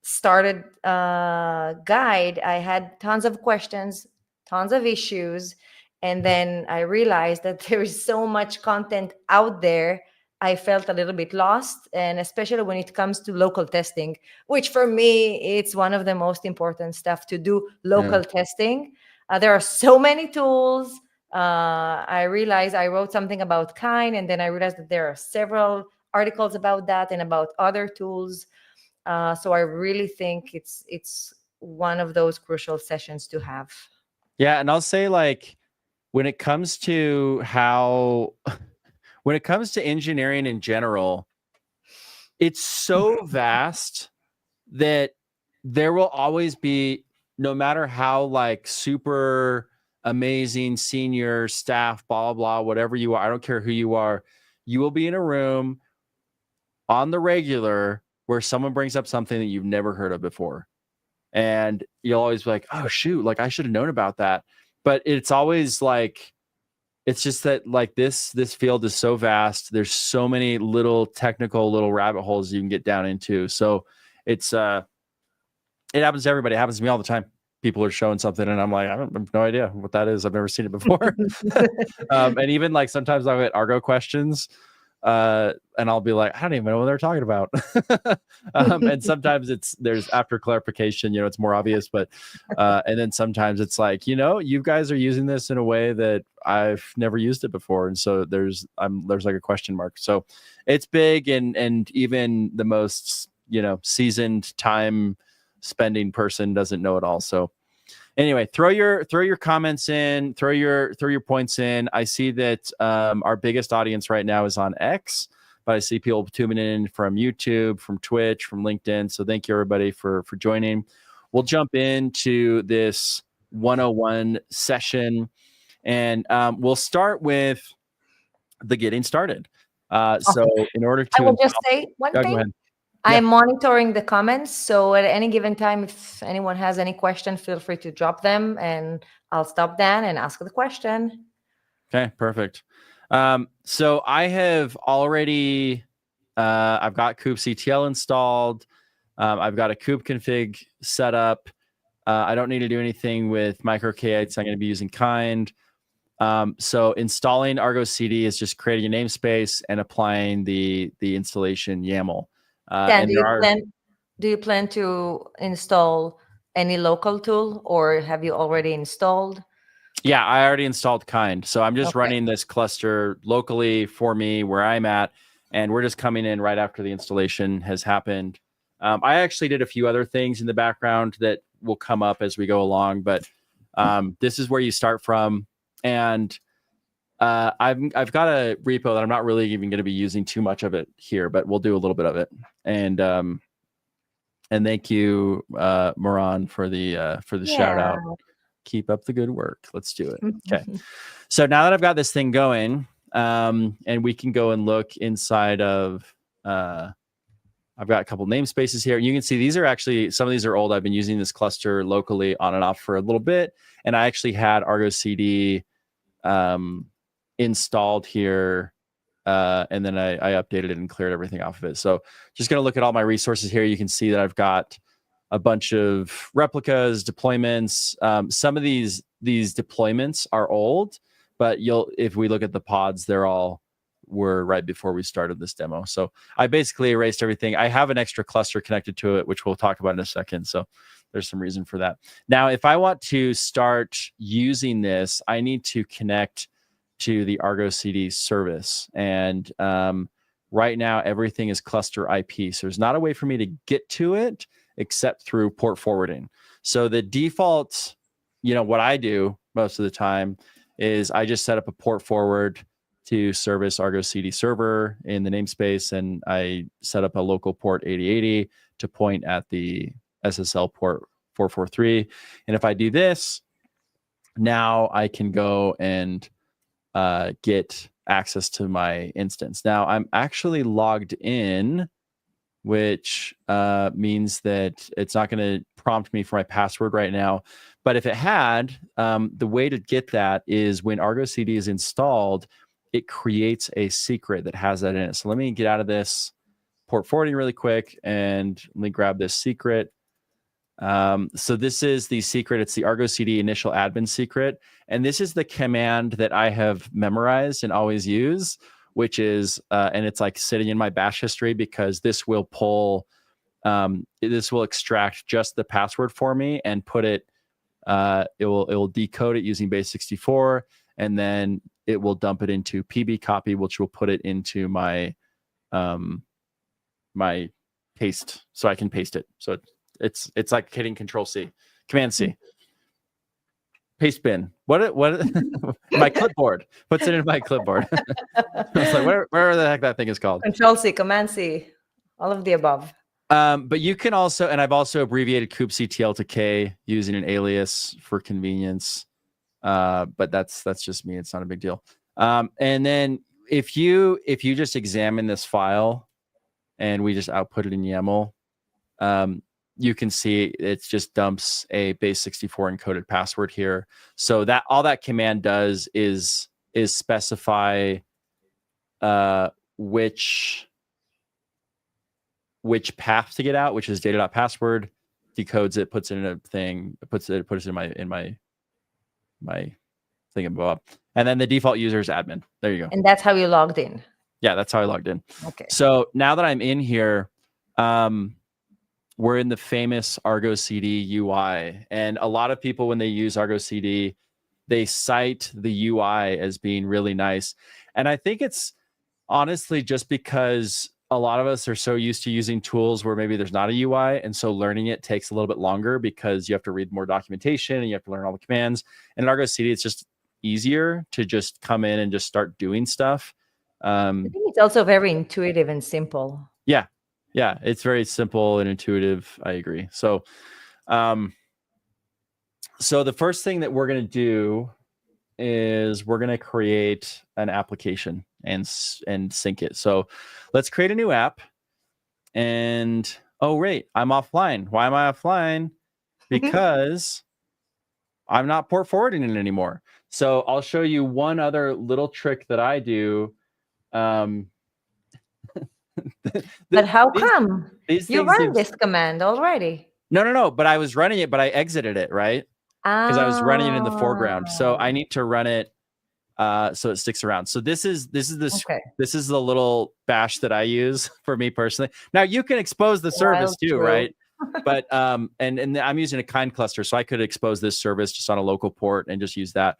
Started guide, I had tons of questions, tons of issues. And then I realized that there is so much content out there. I felt a little bit lost. And especially when it comes to local testing, which for me, it's one of the most important stuff to do, local testing. There are so many tools. I realized I wrote something about Kine, and then I realized that there are several articles about that and about other tools. So I really think it's one of those crucial sessions to have. Yeah, and I'll say, like, when it comes to engineering in general, it's so vast that there will always be, no matter how like super amazing senior staff, blah, blah, blah, whatever you are, I don't care who you are, you will be in a room on the regular where someone brings up something that you've never heard of before. And you'll always be like, oh shoot, like I should have known about that. But it's always like, it's just that like this field is so vast. There's so many little technical little rabbit holes you can get down into. So it's it happens to everybody. It happens to me all the time. People are showing something and I'm like, I have no idea what that is. I've never seen it before. And even like sometimes I'll get Argo questions and I'll be like, I don't even know what they're talking about. And sometimes there's after clarification, it's more obvious, but and then sometimes it's like, you guys are using this in a way that I've never used it before. And so there's like a question mark. So it's big and even the most, seasoned time spending person doesn't know it all. So anyway, throw your comments in, throw your points in. I see that our biggest audience right now is on X, but I see people tuning in from YouTube, from Twitch, from LinkedIn. So thank you everybody for joining. We'll jump into this 101 session, and we'll start with the getting started. So in order to, I will just say one thing. Go ahead. I'm monitoring the comments, so at any given time, if anyone has any question, feel free to drop them, and I'll stop Dan and ask the question. Okay, perfect. So I have already, I've got kubectl installed. I've got a kube config set up. I don't need to do anything with micro K8s. I'm going to be using kind. So installing Argo CD is just creating a namespace and applying the installation YAML. Dan, do you plan to install any local tool, or have you already installed? Yeah, I already installed kind. So I'm just running this cluster locally for me where I'm at, and we're just coming in right after the installation has happened. I actually did a few other things in the background that will come up as we go along, but this is where you start from. And I've got a repo that I'm not really even going to be using too much of it here, but we'll do a little bit of it. And thank you, Moran, for the shout out. Keep up the good work. Let's do it. Okay. So now that I've got this thing going, and we can go and look inside of, I've got a couple namespaces here. You can see these are actually, some of these are old. I've been using this cluster locally on and off for a little bit. And I actually had Argo CD installed here. And then I updated it and cleared everything off of it. So just going to look at all my resources here. You can see that I've got a bunch of replicas, deployments. Some of these deployments are old, but if we look at the pods, they're all were right before we started this demo. So I basically erased everything. I have an extra cluster connected to it, which we'll talk about in a second. So there's some reason for that. Now, if I want to start using this, I need to connect to the Argo CD service. And right now, everything is cluster IP. So there's not a way for me to get to it except through port forwarding. So the default, what I do most of the time is I just set up a port forward to service Argo CD server in the namespace, and I set up a local port 8080 to point at the SSL port 443. And if I do this, now I can go and get access to my instance. Now I'm actually logged in, which means that it's not going to prompt me for my password right now. But if it had, the way to get that is when Argo CD is installed, it creates a secret that has that in it. So let me get out of this port forwarding really quick, and let me grab this secret. So this is the secret. It's the Argo CD initial admin secret. And this is the command that I have memorized and always use, which is, and it's like sitting in my bash history, because this will pull, this will extract just the password for me and put it, it will decode it using base64, and then it will dump it into PB copy, which will put it into my, my paste, so I can paste it. So it's like hitting Command C. Paste bin. What my clipboard puts it in my clipboard. It's like where the heck that thing is called. Control C, Command C, all of the above. But you can also, and I've also abbreviated kubectl to K using an alias for convenience. But that's just me. It's not a big deal. And then if you just examine this file, and we just output it in YAML, you can see it just dumps a base64 encoded password here. So that all that command does is specify which path to get out, which is data.password, decodes it, puts it in a thing, puts it in my thing above, and then the default user is admin. There you go. And that's how you logged in. Yeah, that's how I logged in. Okay. So now that I'm in here, we're in the famous Argo CD UI, and a lot of people, when they use Argo CD, they cite the UI as being really nice. And I think it's honestly just because a lot of us are so used to using tools where maybe there's not a UI, and so learning it takes a little bit longer because you have to read more documentation and you have to learn all the commands. And in Argo CD, it's just easier to just come in and just start doing stuff. I think it's also very intuitive and simple. Yeah, it's very simple and intuitive. I agree. So, so the first thing that we're going to do is we're going to create an application and sync it. So let's create a new app. And oh, wait, I'm offline. Why am I offline? Because I'm not port forwarding it anymore. So I'll show you one other little trick that I do. But how come you run this command already? No. But I was running it, but I exited it, right? Because I was running it in the foreground. So I need to run it so it sticks around. So this is the little bash that I use for me personally. Now you can expose the service too, right? But and I'm using a kind cluster, so I could expose this service just on a local port and just use that.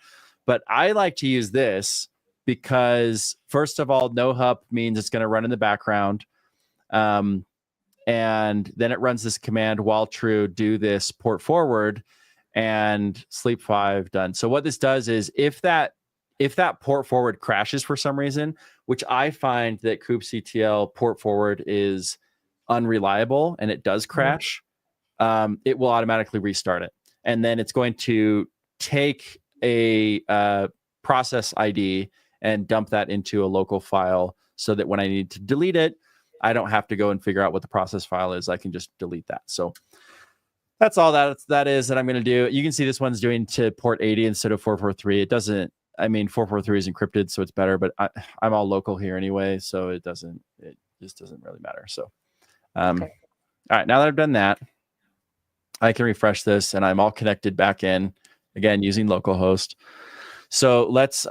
But I like to use this because first of all, no hup means it's going to run in the background. And then it runs this command while true, do this port forward, and sleep 5 done. So what this does is if that port forward crashes for some reason, which I find that kubectl port forward is unreliable and it does crash, it will automatically restart it. And then it's going to take a process ID and dump that into a local file so that when I need to delete it, I don't have to go and figure out what the process file is. I can just delete that. So that's all that is that I'm going to do. You can see this one's doing to port 80 instead of 443. It doesn't, I mean, 443 is encrypted, so it's better, but I'm all local here anyway, so it just doesn't really matter. So, all right, now that I've done that, I can refresh this and I'm all connected back in, again, using localhost. So let's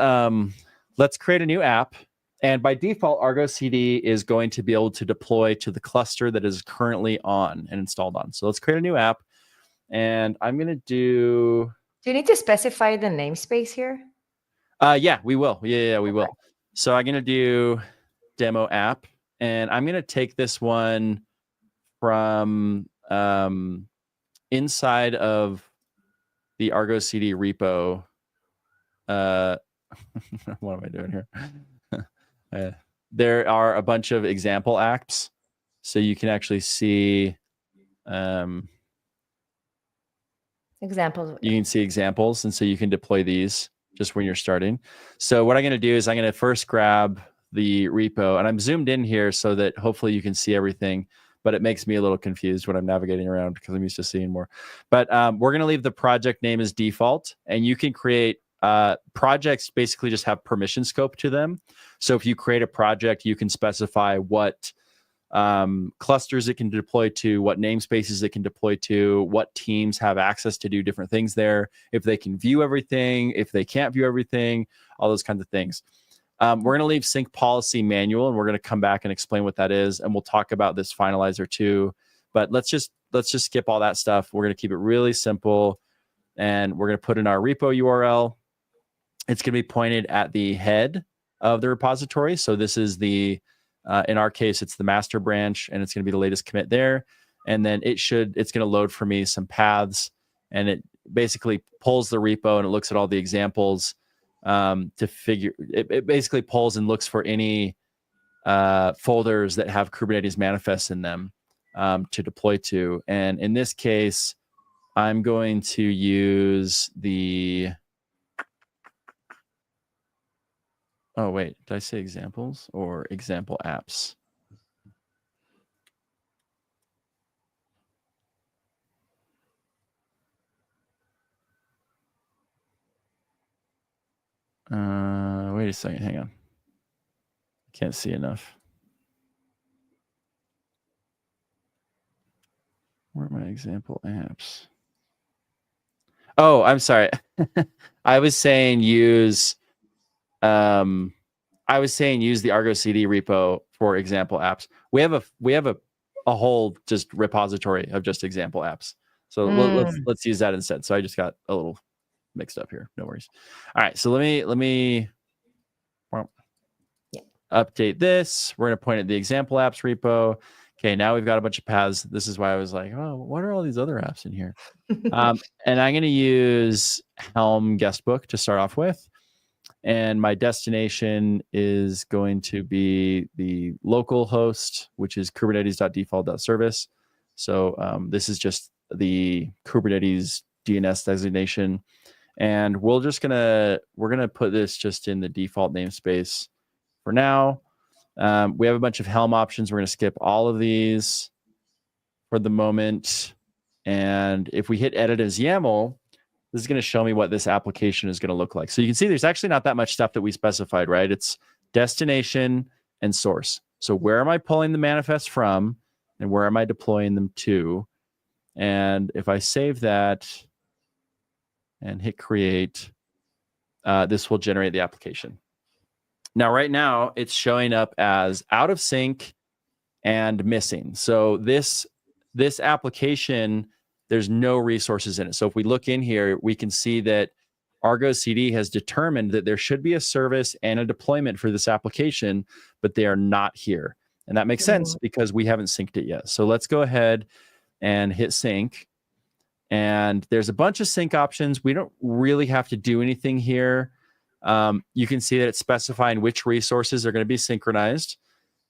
create a new app. And by default, Argo CD is going to be able to deploy to the cluster that is currently on and installed on. So let's create a new app. And I'm going to do... Do you need to specify the namespace here? Yeah, we will. Yeah, we will. So I'm going to do demo app. And I'm going to take this one from inside of the Argo CD repo. What am I doing here? There are a bunch of example apps, so you can actually see examples. You can see examples, and so you can deploy these just when you're starting. So what I'm going to do is I'm going to first grab the repo, and I'm zoomed in here so that hopefully you can see everything, but it makes me a little confused when I'm navigating around because I'm used to seeing more. But we're going to leave the project name as default, and you can create projects basically just have permission scope to them. So if you create a project, you can specify what clusters it can deploy to, what namespaces it can deploy to, what teams have access to do different things there, if they can view everything, if they can't view everything, all those kinds of things. We're going to leave sync policy manual, and we're going to come back and explain what that is, and we'll talk about this finalizer too. But let's just skip all that stuff. We're going to keep it really simple, and we're going to put in our repo URL. It's going to be pointed at the head of the repository. So this is the, in our case, it's the master branch, and it's going to be the latest commit there. And then it's going to load for me some paths, and it basically pulls the repo and it looks at all the examples to figure, it basically pulls and looks for any folders that have Kubernetes manifests in them to deploy to. And in this case, I'm going to use the, oh, wait, did I say examples or example apps? Wait a second. Hang on. Can't see enough. Where are my example apps? Oh, I'm sorry. I was saying use the Argo CD repo for example apps. We have a whole just repository of just example apps. So let's use that instead. So I just got a little mixed up here. No worries. All right. So let me update this. We're going to point at the example apps repo. Okay, now we've got a bunch of paths. This is why I was like, oh, what are all these other apps in here? And I'm going to use Helm Guestbook to start off with. And my destination is going to be the local host, which is kubernetes.default.service. So this is just the Kubernetes DNS designation. And we're going to put this just in the default namespace for now. We have a bunch of Helm options. We're going to skip all of these for the moment. And if we hit edit as YAML, this is going to show me what this application is going to look like. So you can see there's actually not that much stuff that we specified, right? It's destination and source. So where am I pulling the manifest from and where am I deploying them to? And if I save that and hit create, this will generate the application. Now, right now, it's showing up as out of sync and missing. So this application, there's no resources in it. So if we look in here, we can see that Argo CD has determined that there should be a service and a deployment for this application, but they are not here. And that makes sense because we haven't synced it yet. So let's go ahead and hit sync. And there's a bunch of sync options. We don't really have to do anything here. You can see that it's specifying which resources are going to be synchronized.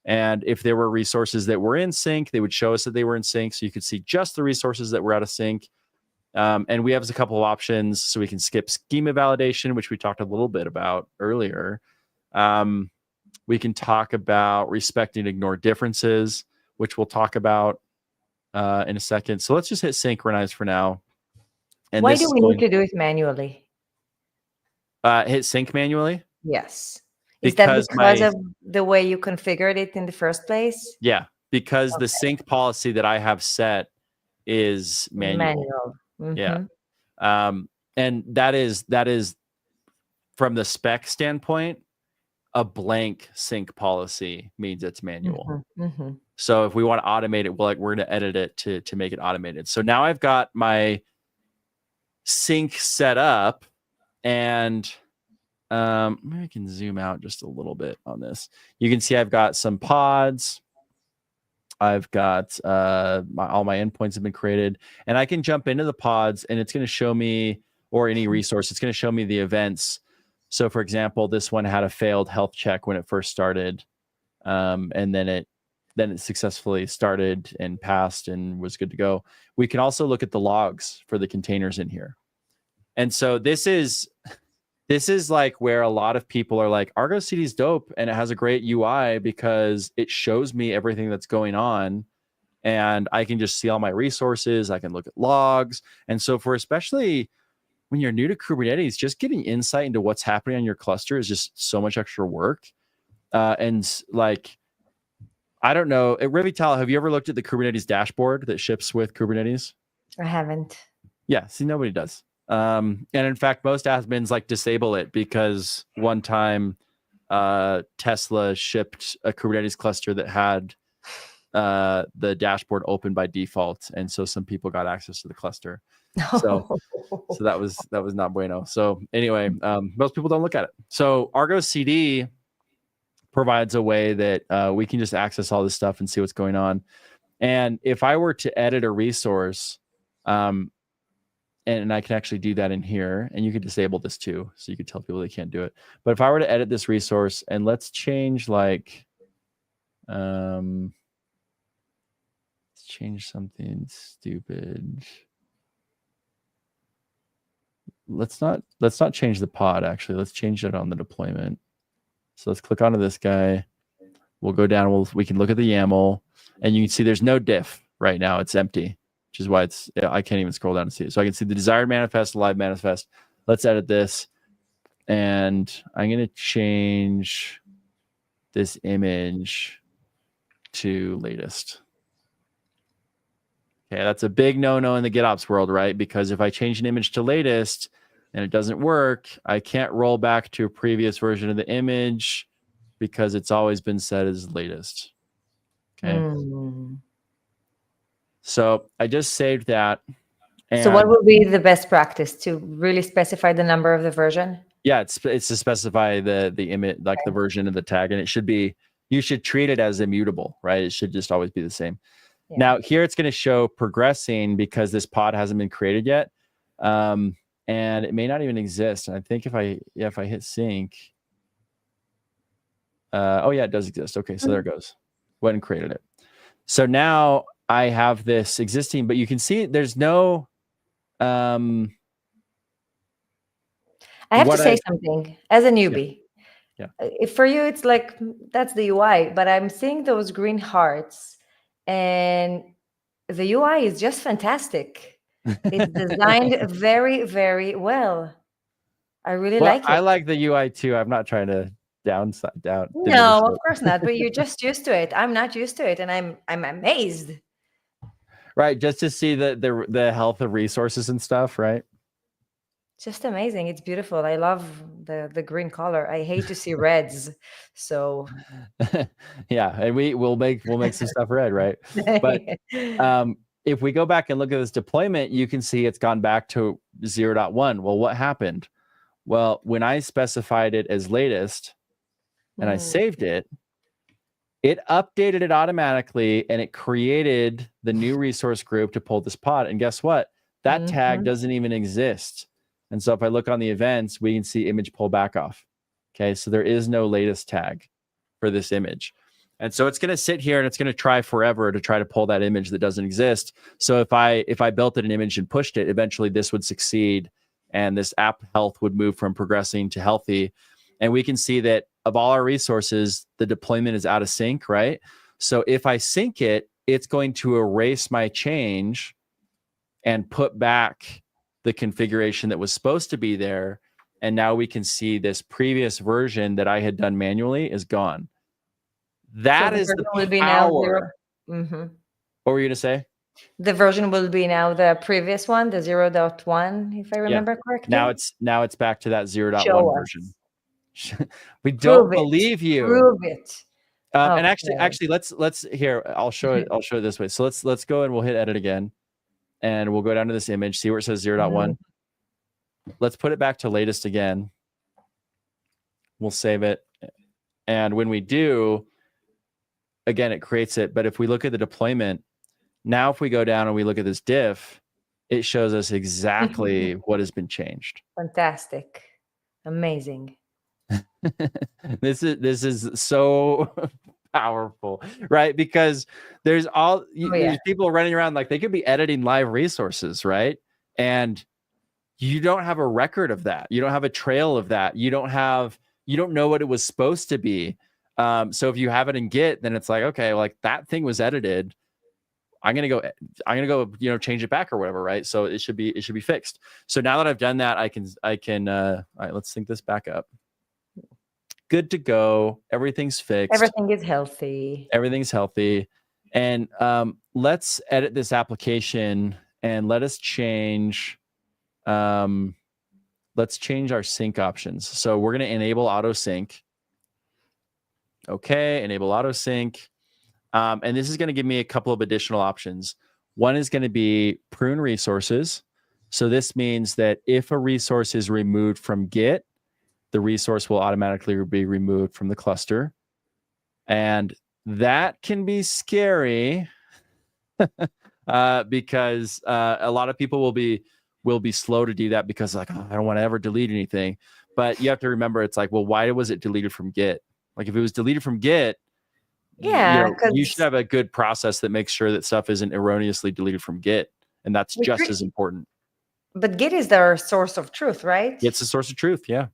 And if there were resources that were in sync, they would show us that they were in sync. So you could see just the resources that were out of sync. And we have a couple of options. So we can skip schema validation, which we talked a little bit about earlier. We can talk about respect and ignore differences, which we'll talk about in a second. So let's just hit synchronize for now. And why do we need to do it manually? Hit sync manually? Yes. Is that because of the way you configured it in the first place? Yeah, because the sync policy that I have set is manual. Yeah. And that is from the spec standpoint, a blank sync policy means it's manual. So if we want to automate it, we're going to edit it to make it automated. So now I've got my sync set up. And maybe I can zoom out just a little bit on this. You can see I've got some pods. I've got all my endpoints have been created. And I can jump into the pods and it's going to show me, or any resource, it's going to show me the events. So for example, this one had a failed health check when it first started. And then it successfully started and passed and was good to go. We can also look at the logs for the containers in here. And so this is like where a lot of people are like, Argo CD is dope and it has a great UI because it shows me everything that's going on and I can just see all my resources. I can look at logs. And so especially when you're new to Kubernetes, just getting insight into what's happening on your cluster is just so much extra work. And like, I don't know, at Revital, have you ever looked at the Kubernetes dashboard that ships with Kubernetes? I haven't. Yeah, see, nobody does. And in fact, most admins like disable it because one time Tesla shipped a Kubernetes cluster that had the dashboard open by default. And so some people got access to the cluster. So that was not bueno. So anyway, most people don't look at it. So Argo CD provides a way that we can just access all this stuff and see what's going on. And if I were to edit a resource, and I can actually do that in here, and you could disable this too. So you could tell people they can't do it. But if I were to edit this resource and let's change like, let's change something stupid. Let's not change the pod actually. Let's change it on the deployment. So let's click onto this guy. We'll go down, we can look at the YAML and you can see there's no diff right now. It's empty. Which is why I can't even scroll down and see it. So I can see the desired manifest, live manifest. Let's edit this. And I'm going to change this image to latest. Okay, that's a big no-no in the GitOps world, right? Because if I change an image to latest and it doesn't work, I can't roll back to a previous version of the image because it's always been set as latest. Okay. So I just saved that. So what would be the best practice to really specify the number of the version? Yeah, it's to specify the image, like the version of the tag, and it should be, you should treat it as immutable, right? It should just always be the same. Yeah. Now here it's going to show progressing because this pod hasn't been created yet, and it may not even exist. And I think if I hit sync, oh yeah, it does exist. Okay, so there it goes. Went and created it. So now I have this existing, but you can see there's no. I have to say something as a newbie. Yeah. If for you, it's like, that's the UI, but I'm seeing those green hearts and the UI is just fantastic. It's designed very, very well. I really like it. I like the UI too. I'm not trying to down. No, of course not. But you're just used to it. I'm not used to it. And I'm amazed. Right. Just to see the health of resources and stuff. Right. Just amazing. It's beautiful. I love the green color. I hate to see reds. So yeah, and we'll make some stuff red, right? But if we go back and look at this deployment, you can see it's gone back to 0.1. Well, what happened? Well, when I specified it as latest and I saved it, it updated it automatically and it created the new resource group to pull this pod. And guess what? That tag doesn't even exist. And so if I look on the events, we can see image pull back off. Okay, so there is no latest tag for this image. And so it's going to sit here and it's going to try forever to try to pull that image that doesn't exist. So if I built an image and pushed it, eventually this would succeed and this app health would move from progressing to healthy. And we can see that of all our resources, the deployment is out of sync, right? So if I sync it, it's going to erase my change and put back the configuration that was supposed to be there. And now we can see this previous version that I had done manually is gone. That is the power. What were you going to say? The version will be now the previous one, the 0.1, if I remember correctly. Now it's back to that 0.1 version. We don't believe you. Prove it. And actually, let's here. I'll show it. I'll show it this way. So let's go and we'll hit edit again. And we'll go down to this image, see where it says 0.1. Let's put it back to latest again. We'll save it. And when we do, again, it creates it. But if we look at the deployment, now if we go down and we look at this diff, it shows us exactly what has been changed. Fantastic. Amazing. This is so powerful, right? Because there's there's people running around like they could be editing live resources, right? And you don't have a record of that. You don't have a trail of that. You don't know what it was supposed to be. So if you have it in Git, then it's like, okay, like that thing was edited. I'm gonna go, change it back or whatever, right? So it should be fixed. So now that I've done that, I can all right, let's sync this back up. Good to go. Everything's fixed. Everything is healthy. Everything's healthy. And let's edit this application and let us change. Let's change our sync options. So we're going to enable auto sync. Okay, enable auto sync. And this is going to give me a couple of additional options. One is going to be prune resources. So this means that if a resource is removed from Git, the resource will automatically be removed from the cluster. And that can be scary because a lot of people will be slow to do that because like, oh, I don't want to ever delete anything. But you have to remember, it's like, well, why was it deleted from Git? Like if it was deleted from Git, you should have a good process that makes sure that stuff isn't erroneously deleted from Git. And that's just as important. But Git is their source of truth, right? It's the source of truth, yeah.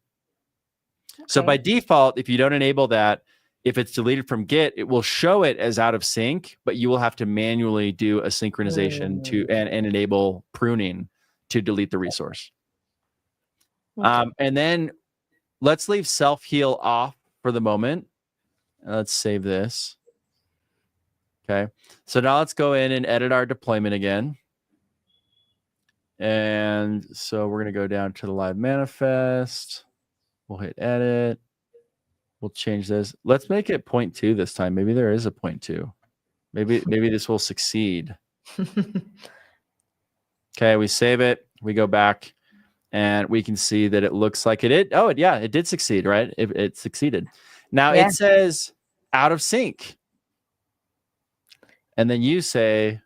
Okay. So by default, if you don't enable that, if it's deleted from Git, it will show it as out of sync, but you will have to manually do a synchronization and enable pruning to delete the resource. Okay. And then let's leave self-heal off for the moment. Let's save this. Okay. So now let's go in and edit our deployment again. And so we're going to go down to the live manifest. We'll hit edit. We'll change this. Let's make it 0.2 this time. Maybe there is a 0.2. Maybe this will succeed. Okay, we save it. We go back and we can see that it looks like it did. Oh, yeah, it did succeed, right? It succeeded. Now it says out of sync. And then you say,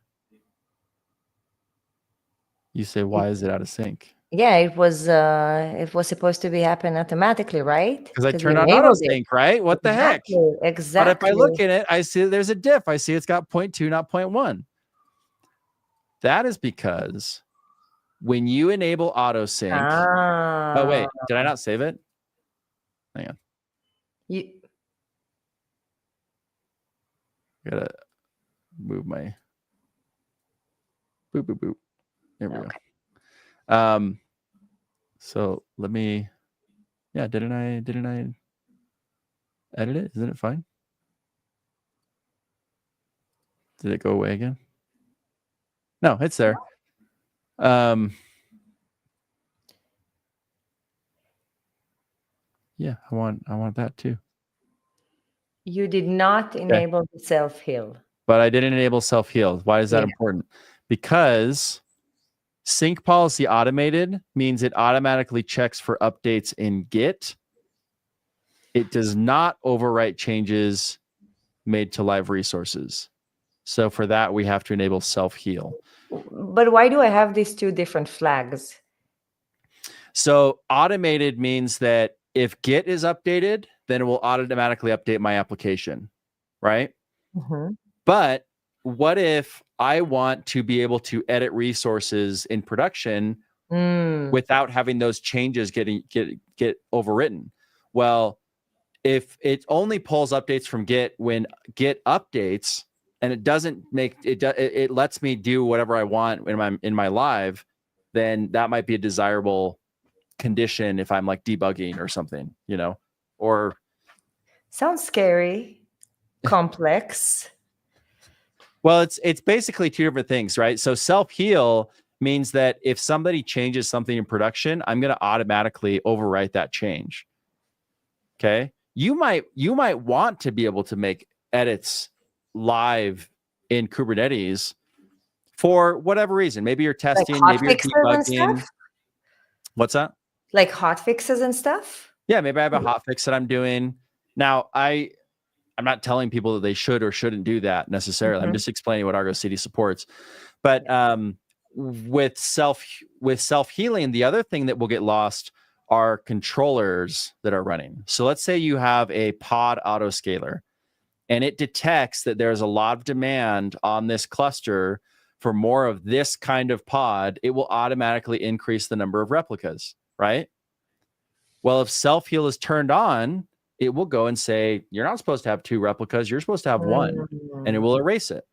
why is it out of sync? Yeah, it was supposed to be happen automatically, right? Because I turned on auto sync, right? What the heck? Exactly. But if I look at it, I see there's a diff. I see it's got 0.2, not 0.1. That is because when you enable auto sync. Oh, wait, did I not save it? Hang on. Gotta move my boop, boop, boop. There we go. So let me, didn't I edit it? Isn't it fine? Did it go away again? No, it's there. Yeah, I want that too. You did not enable the self-heal. But I didn't enable self-heal. Why is that important? Because sync policy automated means it automatically checks for updates in Git. It does not overwrite changes made to live resources. So for that, we have to enable self-heal. But why do I have these two different flags? So automated means that if Git is updated, then it will automatically update my application, right? Mm-hmm. But what if I want to be able to edit resources in production without having those changes get overwritten? Well, if it only pulls updates from Git when Git updates, and it doesn't make it lets me do whatever I want in my live, then that might be a desirable condition if I'm like debugging or something, or sounds scary, complex. Well, it's basically two different things, right? So self-heal means that if somebody changes something in production, I'm going to automatically overwrite that change. Okay? You might want to be able to make edits live in Kubernetes for whatever reason. Maybe you're testing, like maybe you're debugging. What's that? Like hot fixes and stuff? Yeah, maybe I have a hot fix that I'm doing. Now, I'm not telling people that they should or shouldn't do that necessarily. I'm just explaining what Argo CD supports. But with self-healing, the other thing that will get lost are controllers that are running. So let's say you have a pod autoscaler, and it detects that there's a lot of demand on this cluster for more of this kind of pod. It will automatically increase the number of replicas, right? Well, if self-heal is turned on, it will go and say, you're not supposed to have 2 replicas. You're supposed to have 1, and it will erase it.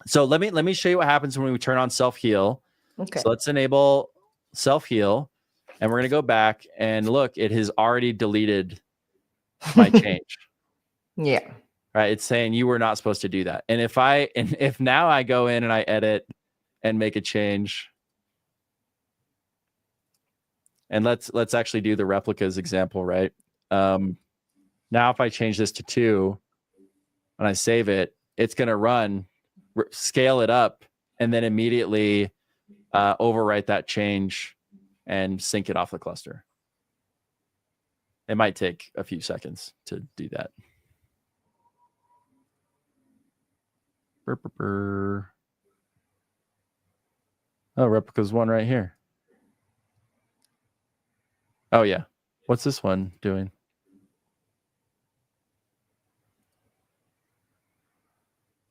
So let me show you what happens when we turn on self-heal. Okay. So let's enable self-heal, and we're going to go back and look, it has already deleted my change. Yeah. Right. It's saying you were not supposed to do that. And if now I go in and I edit and make a change, and let's actually do the replicas example, right? Now if I change this to 2 and I save it, it's going to run, scale it up, and then immediately overwrite that change and sync it off the cluster. It might take a few seconds to do that. Oh, replicas 1 right here. Oh yeah. What's this one doing?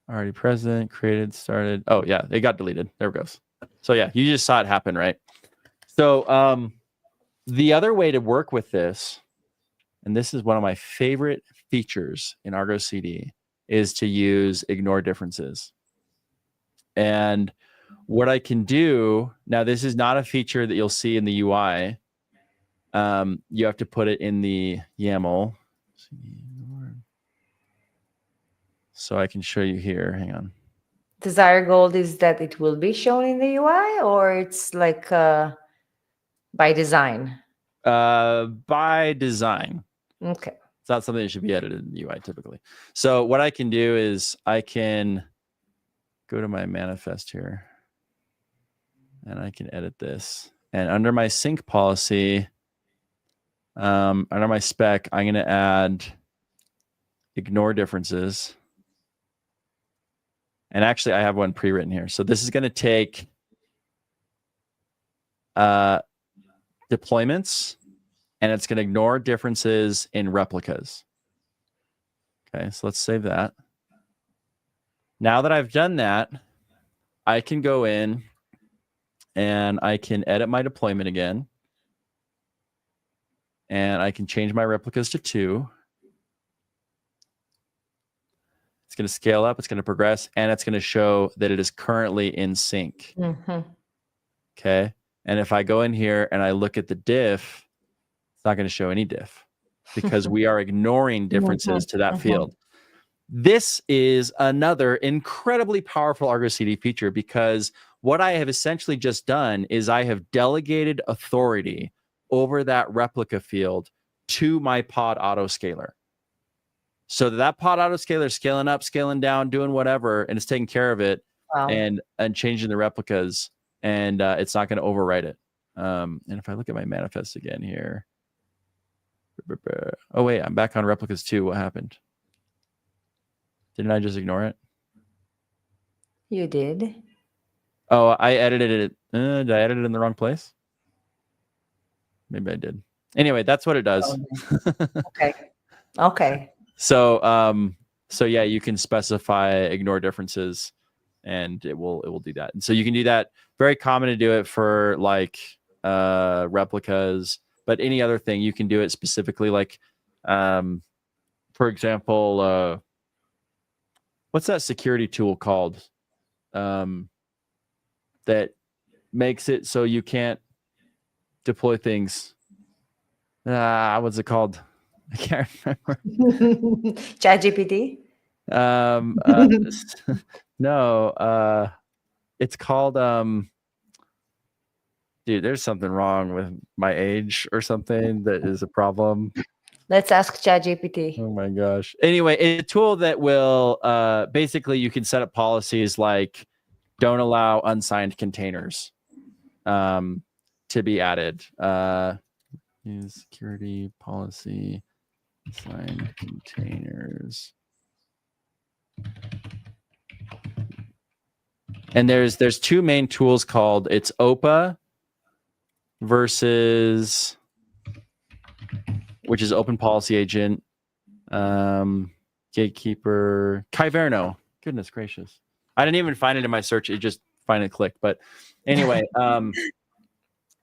Already present, created, started. Oh yeah, it got deleted. There it goes. So yeah, you just saw it happen, right? So the other way to work with this, and this is one of my favorite features in Argo CD, is to use ignore differences. And what I can do, now this is not a feature that you'll see in the UI, you have to put it in the YAML. So I can show you here. Hang on. Desire goal is that it will be shown in the UI, or it's like by design? By design. Okay. It's not something that should be edited in the UI typically. So what I can do is I can go to my manifest here and I can edit this. And under my sync policy, under my spec, I'm going to add ignore differences. And actually, I have one pre-written here. So this is going to take deployments, and it's going to ignore differences in replicas. Okay, so let's save that. Now that I've done that, I can go in and I can edit my deployment again. And I can change my replicas to 2. It's going to scale up, it's going to progress, and it's going to show that it is currently in sync. Okay. And if I go in here and I look at the diff, it's not going to show any diff because we are ignoring differences to that field. This is another incredibly powerful Argo CD feature because what I have essentially just done is I have delegated authority over that replica field to my pod autoscaler. So that pod autoscaler is scaling up, scaling down, doing whatever, and it's taking care of it and changing the replicas, and it's not going to overwrite it. And if I look at my manifest again here, oh wait, I'm back on replicas too. What happened? Didn't I just ignore it? You did. Oh, I edited it. Did I edit it in the wrong place? Maybe I did. Anyway, that's what it does. Okay. Okay. So, so yeah, you can specify ignore differences, and it will do that. And so you can do that. Very common to do it for like replicas, but any other thing you can do it specifically. Like, for example, what's that security tool called that makes it so you can't deploy things? What's it called? I can't remember. ChatGPT? No, it's called dude, there's something wrong with my age or something that is a problem. Let's ask ChatGPT. Oh my gosh. Anyway, it's a tool that will basically you can set up policies like don't allow unsigned containers to be added. Use security policy. Sign containers. And there's 2 main tools called it's OPA versus, which is Open Policy Agent, Gatekeeper, Kyverno. Goodness gracious. I didn't even find it in my search. It just finally clicked. But anyway,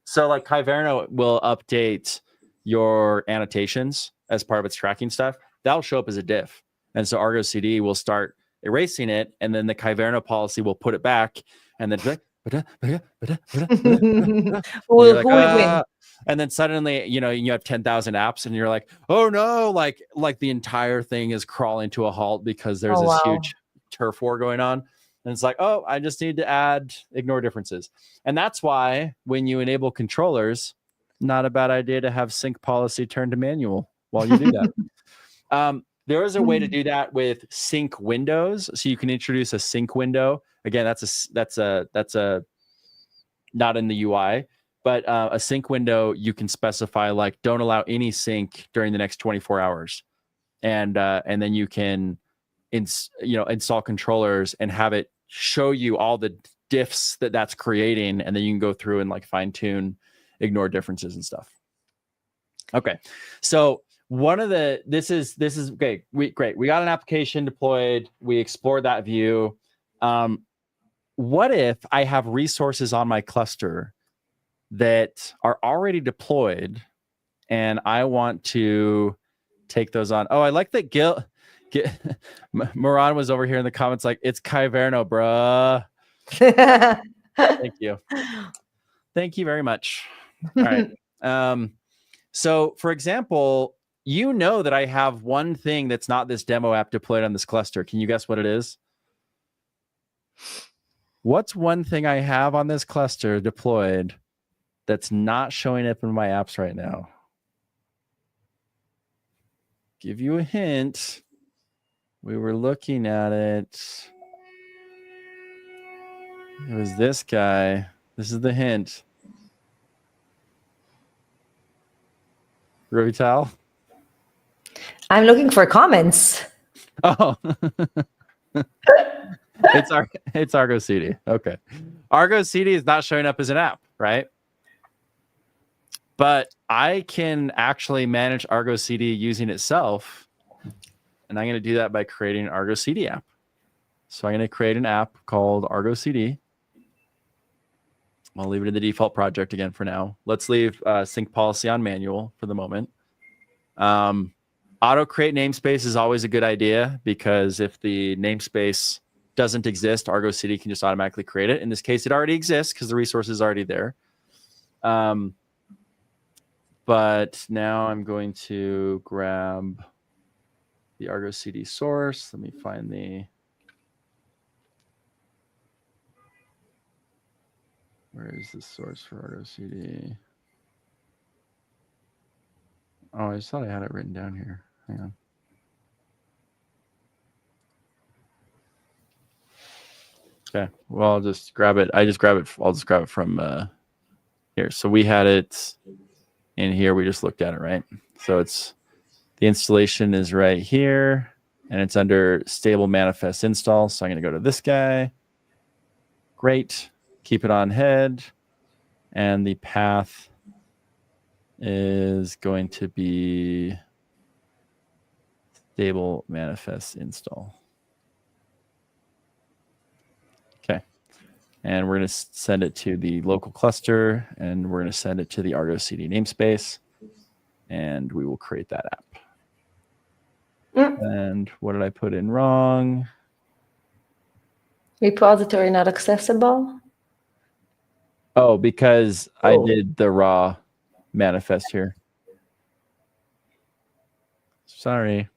so like Kyverno will update your annotations as part of its tracking stuff. That'll show up as a diff. And so Argo CD will start erasing it, and then the Kyverno policy will put it back, and then and then suddenly, you have 10,000 apps, and you're like, oh no, like the entire thing is crawling to a halt because there's this huge turf war going on. And it's like, oh, I just need to add ignore differences. And that's why when you enable controllers, not a bad idea to have sync policy turned to manual while you do that. There is a way to do that with sync windows. So you can introduce a sync window. Again, that's a not in the UI, but a sync window you can specify like don't allow any sync during the next 24 hours, and then you can install controllers and have it show you all the diffs that's creating, and then you can go through and like fine tune, ignore differences and stuff. Okay, so this is okay. We got an application deployed. We explored that view. What if I have resources on my cluster that are already deployed, and I want to take those on? Oh, I like that Moran was over here in the comments like, it's Kyverno, bruh. Thank you. Thank you very much. All right. So for example, you know that I have one thing that's not this demo app deployed on this cluster. Can you guess what it is? What's one thing I have on this cluster deployed that's not showing up in my apps right now? Give you a hint. We were looking at it. It was this guy. This is the hint. Revital? I'm looking for comments. Oh. It's Argo CD. Okay. Argo CD is not showing up as an app, right? But I can actually manage Argo CD using itself. And I'm going to do that by creating an Argo CD app. So I'm going to create an app called Argo CD. I'll leave it in the default project again for now. Let's leave sync policy on manual for the moment. Auto create namespace is always a good idea because if the namespace doesn't exist, Argo CD can just automatically create it. In this case, it already exists because the resource is already there. But now I'm going to grab the Argo CD source. Let me find the... Where is the source for Argo CD? Oh, I just thought I had it written down here. Hang on. Okay, well, I'll just grab it. I'll just grab it from here. So we had it in here. We just looked at it, right? So it's the installation is right here, and it's under stable manifest install. So I'm going to go to this guy. Great. Keep it on head, and the path is going to be stable manifest install. Okay. And we're going to send it to the local cluster, and we're going to send it to the Argo CD namespace, and we will create that app. And what did I put in wrong? Repository not accessible. Oh, because I did the raw manifest here. Sorry.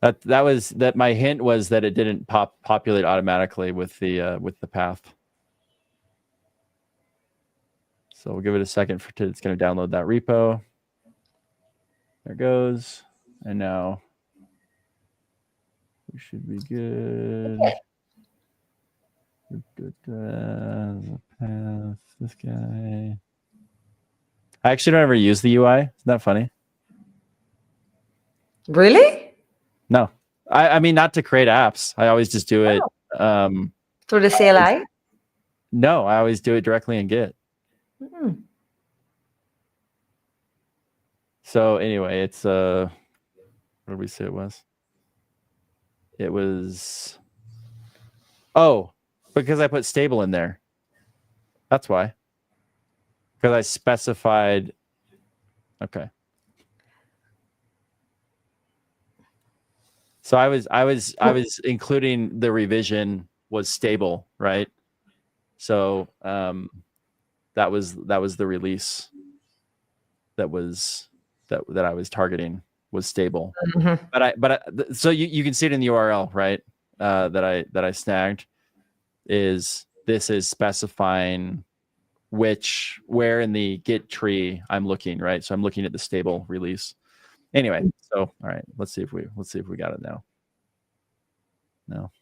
That my hint was that it didn't populate automatically with the path. So we'll give it a second it's going to download that repo. There it goes. And now we should be good. The path, this guy. I actually don't ever use the UI. Isn't that funny? Really? No. I mean, not to create apps. I always just do it. Through the CLI? No, I always do it directly in Git. So anyway, it's what did we say it was? It was because I put stable in there. That's why. Because I specified. Okay. So I was including the revision was stable, right? So that was the release that I was targeting was stable. So you can see it in the URL, right? That I snagged this is specifying where in the Git tree I'm looking, right? So I'm looking at the stable release. Anyway, so all right, let's see if we got it now. No.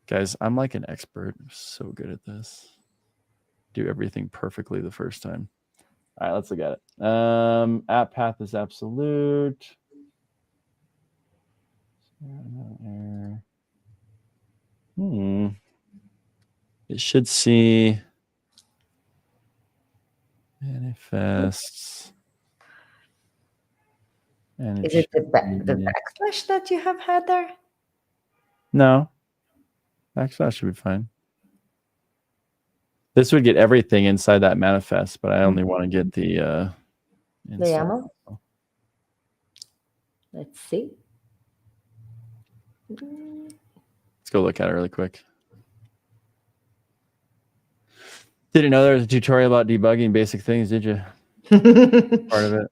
Guys, I'm like an expert. I'm so good at this. Do everything perfectly the first time. All right, let's look at it. App path is absolute. It should see manifests. And is it the backslash that you have had there? No. Backslash should be fine. This would get everything inside that manifest, but I only want to get the YAML. Let's see. Let's go look at it really quick. Didn't know there was a tutorial about debugging basic things, did you? Part of it.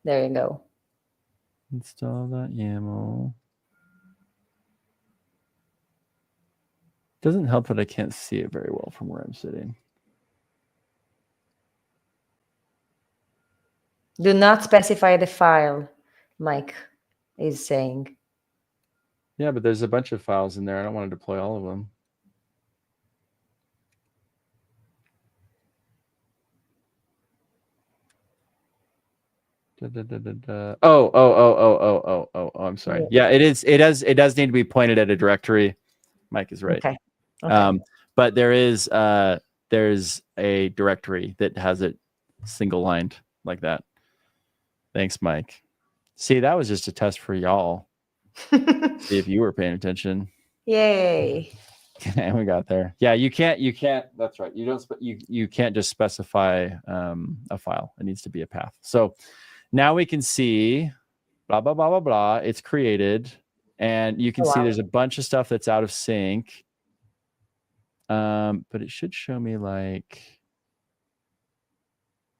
There you go. Install that YAML. Doesn't help that I can't see it very well from where I'm sitting. Do not specify the file, Mike is saying. Yeah, but there's a bunch of files in there. I don't want to deploy all of them. Oh, I'm sorry. Yeah, it is. It does need to be pointed at a directory. Mike is right. Okay. Okay. But there's a directory that has it single lined like that. Thanks, Mike. See, that was just a test for y'all. See if you were paying attention. Yay. And we got there. Yeah, you can't. That's right. You can't just specify a file. It needs to be a path. So now we can see blah blah blah blah blah. It's created, and you can see there's a bunch of stuff that's out of sync. But it should show me like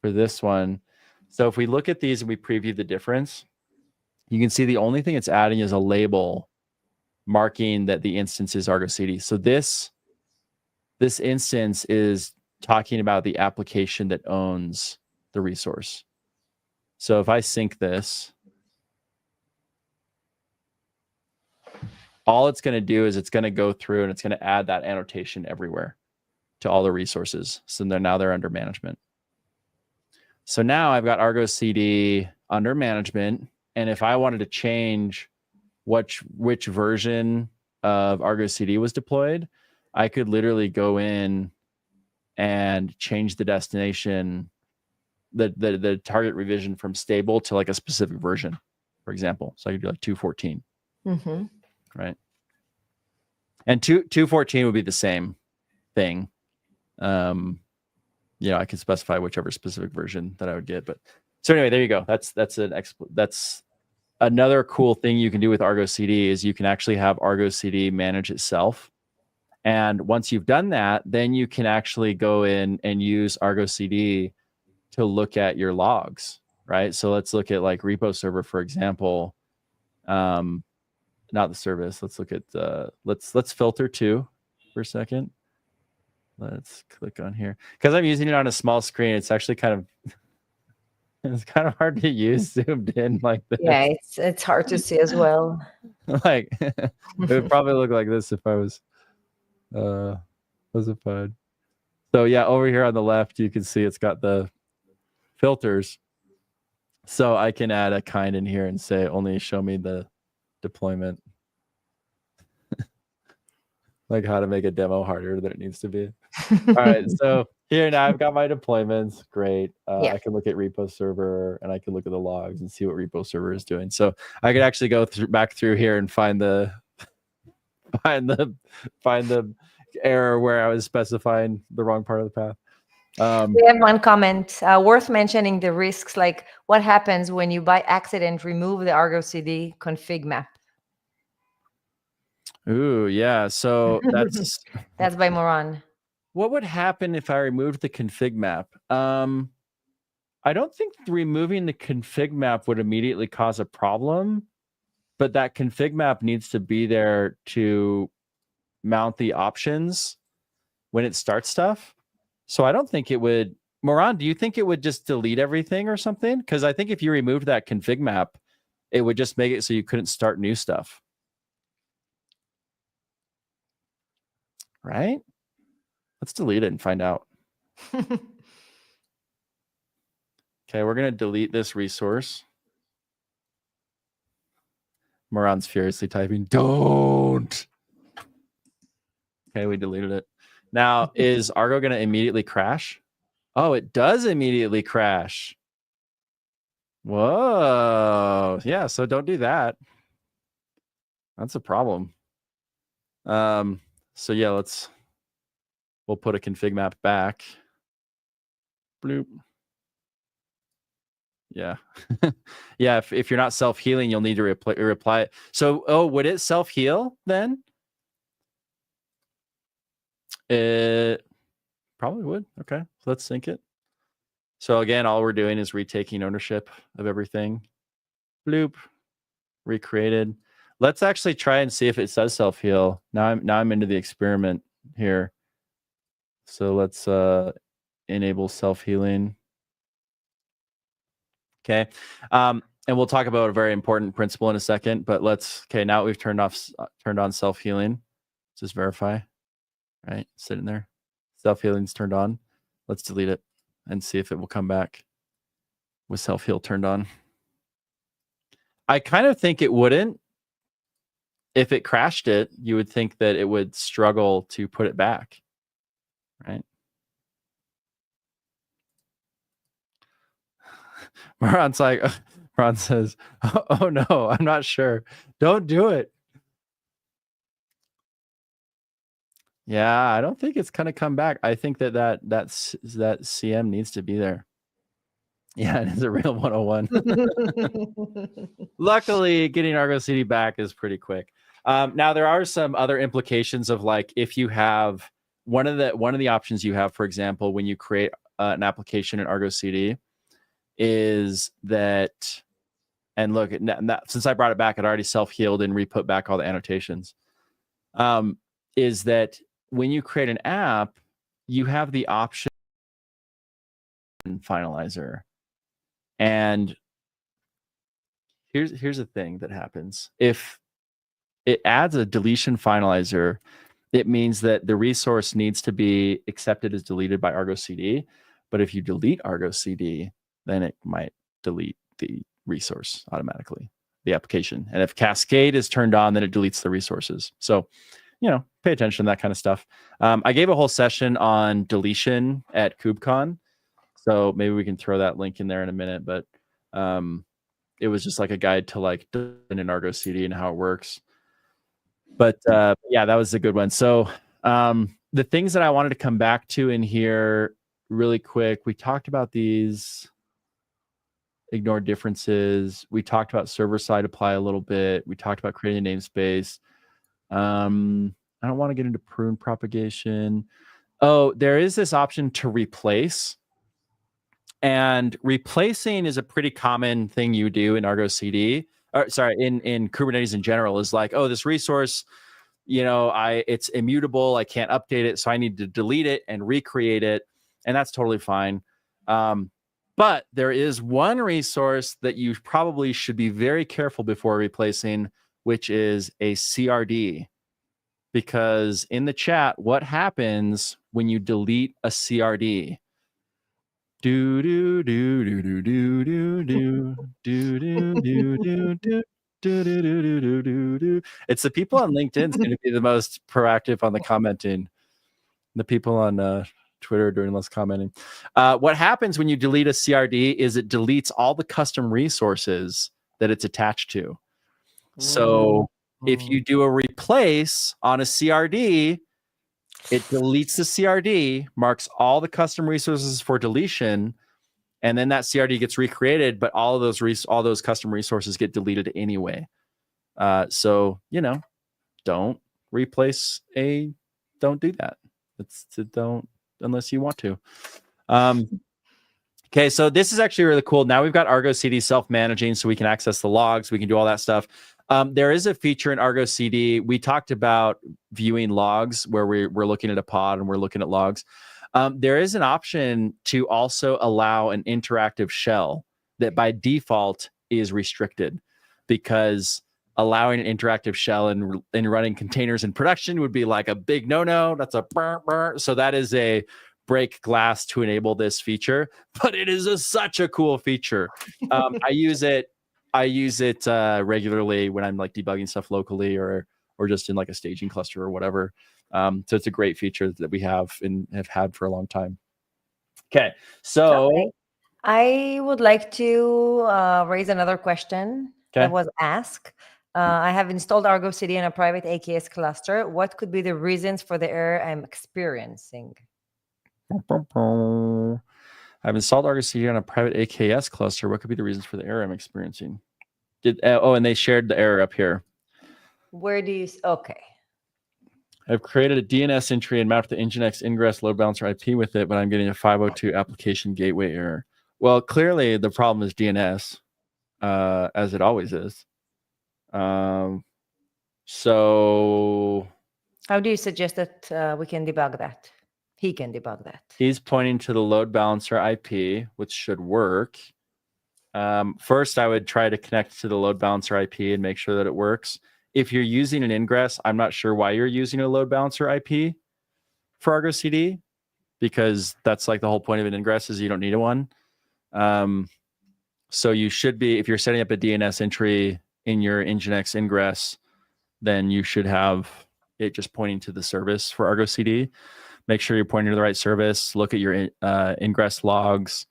for this one. So if we look at these and we preview the difference, you can see the only thing it's adding is a label marking that the instance is Argo CD. So this instance is talking about the application that owns the resource. So if I sync this, all it's going to do is it's going to go through and it's going to add that annotation everywhere to all the resources. So now they're under management. So now I've got Argo CD under management. And if I wanted to change which version of Argo CD was deployed, I could literally go in and change the destination, the target revision from stable to like a specific version, for example. So I could do like 2.14. Mm-hmm. Right. And 2.14 would be the same thing. I could specify whichever specific version that I would get. But so anyway, there you go. That's another cool thing you can do with Argo CD is you can actually have Argo CD manage itself. And once you've done that, then you can actually go in and use Argo CD to look at your logs, right? So let's look at like repo server, for example. Not the service. Let's look at let's filter to for a second. Let's click on here because I'm using it on a small screen. It's actually kind of hard to use zoomed in like this. Yeah, it's hard to see as well. Like it would probably look like this if I was specified. So yeah, over here on the left, you can see it's got the filters. So I can add a kind in here and say only show me the deployment. Like how to make a demo harder than it needs to be. All right, so here now I've got my deployments. Great. I can look at repo server and I can look at the logs and see what repo server is doing. So I could actually go back through here and find the error where I was specifying the wrong part of the path. We have one comment worth mentioning: the risks, like what happens when you by accident remove the Argo CD config map. Ooh, yeah. So that's by Moran. What would happen if I removed the config map? I don't think removing the config map would immediately cause a problem, but that config map needs to be there to mount the options when it starts stuff. So I don't think it would. Moran, do you think it would just delete everything or something? Because I think if you removed that config map, it would just make it so you couldn't start new stuff. Right? Let's delete it and find out. Okay, we're going to delete this resource. Moran's furiously typing, don't. Okay, we deleted it. Now, is Argo going to immediately crash? Oh, it does immediately crash. Whoa. Yeah, so don't do that. That's a problem. So yeah, we'll put a config map back. Bloop. Yeah. Yeah, if you're not self-healing, you'll need to reply it. So, would it self-heal then? Probably would. Okay, so let's sync it. So again, all we're doing is retaking ownership of everything. Bloop, recreated. Let's actually try and see if it says self-heal. Now I'm into the experiment here. So let's enable self-healing. Okay. And we'll talk about a very important principle in a second, but okay, now we've turned on self-healing. Let's just verify. Right, sitting there. Self-healing's turned on. Let's delete it and see if it will come back with self-heal turned on. I kind of think it wouldn't. If it crashed it, you would think that it would struggle to put it back, right? Maran's like, Maran says, oh no, I'm not sure. Don't do it. Yeah, I don't think it's gonna come back. I think that CM needs to be there. Yeah, it is a real 101. Luckily, getting Argo CD back is pretty quick. Now there are some other implications of like if you have one of the options you have, for example, when you create an application in Argo CD, is that, and look, since I brought it back, it already self-healed and re-put back all the annotations. Is that when you create an app, you have the option finalizer. And here's the thing that happens. If it adds a deletion finalizer, it means that the resource needs to be accepted as deleted by Argo CD. But if you delete Argo CD, then it might delete the resource automatically, the application. And if Cascade is turned on, then it deletes the resources. So, pay attention to that kind of stuff. I gave a whole session on deletion at KubeCon. So maybe we can throw that link in there in a minute, but it was just like a guide to like in Argo CD and how it works. But yeah, that was a good one. So the things that I wanted to come back to in here really quick, we talked about these ignore differences. We talked about server-side apply a little bit. We talked about creating a namespace. I don't want to get into prune propagation. Oh, there is this option to replace. And replacing is a pretty common thing you do in Argo CD. Or sorry, in Kubernetes in general, is like, oh, this resource, it's immutable. I can't update it, so I need to delete it and recreate it, and that's totally fine. But there is one resource that you probably should be very careful before replacing, which is a CRD. Because in the chat, what happens when you delete a CRD? Do do do do do do do do do do do do do. It's the people on LinkedIn going to be the most proactive on the commenting. The people on Twitter are doing less commenting. What happens when you delete a CRD is it deletes all the custom resources that it's attached to. So if you do a replace on a CRD, it deletes the CRD, marks all the custom resources for deletion, and then that CRD gets recreated, but all of those custom resources get deleted anyway. So, don't replace don't do that. Don't unless you want to. Okay, so this is actually really cool. Now we've got Argo CD self-managing, so we can access the logs. We can do all that stuff. There is a feature in Argo CD. We talked about viewing logs where we're looking at a pod and we're looking at logs. There is an option to also allow an interactive shell that by default is restricted, because allowing an interactive shell and running containers in production would be like a big no-no. That's a burr, burr. So that is a break glass to enable this feature, but it is such a cool feature. I use it regularly when I'm like debugging stuff locally or just in like a staging cluster or whatever. So it's a great feature that we have and have had for a long time. Okay, so I would like to raise another question that was asked. I have installed Argo CD in a private AKS cluster. What could be the reasons for the error I'm experiencing? I've installed Argo CD on a private AKS cluster. What could be the reasons for the error I'm experiencing? And they shared the error up here. Where do you? Okay. I've created a DNS entry and mapped the Nginx ingress load balancer IP with it, but I'm getting a 502 application gateway error. Well, clearly the problem is DNS, as it always is. So how do you suggest that we can debug that? He can debug that. He's pointing to the load balancer IP, which should work. First, I would try to connect to the load balancer IP and make sure that it works. If you're using an ingress, I'm not sure why you're using a load balancer IP for Argo CD, because that's like the whole point of an ingress is you don't need one. So you should be, if you're setting up a DNS entry in your Nginx ingress, then you should have it just pointing to the service for Argo CD. Make sure you're pointing to the right service. Look at your ingress logs,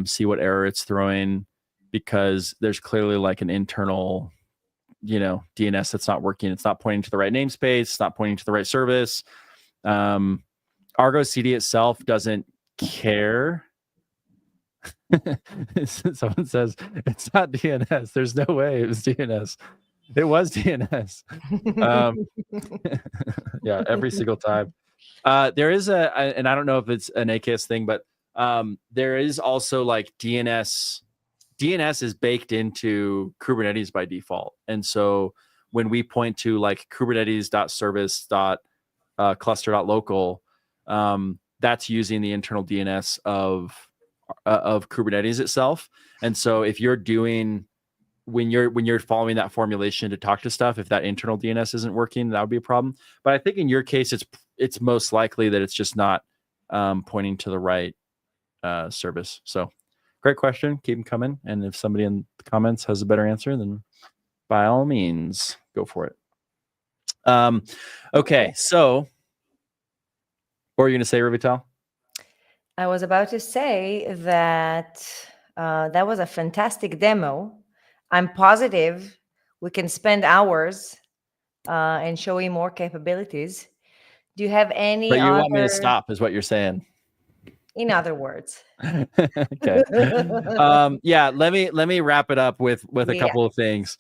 see what error it's throwing, because there's clearly like an internal, DNS that's not working. It's not pointing to the right namespace. It's not pointing to the right service. Argo CD itself doesn't care. Someone says it's not DNS. There's no way it was DNS. It was DNS. Yeah, every single time. There is and I don't know if it's an AKS thing, but there is also like DNS. DNS is baked into Kubernetes by default. And so when we point to like kubernetes.service.cluster.local, that's using the internal DNS of Kubernetes itself. And so if you're doing, when you're following that formulation to talk to stuff, if that internal DNS isn't working, that would be a problem. But I think in your case, it's most likely that it's just not pointing to the right service. So great question. Keep them coming. And if somebody in the comments has a better answer, then by all means, go for it. Okay, so what were you going to say, Revital? I was about to say that that was a fantastic demo. I'm positive we can spend hours and show you more capabilities. Do you have any But you want me to stop, is what you're saying. In other words. Okay. Yeah, let me wrap it up with a couple of things.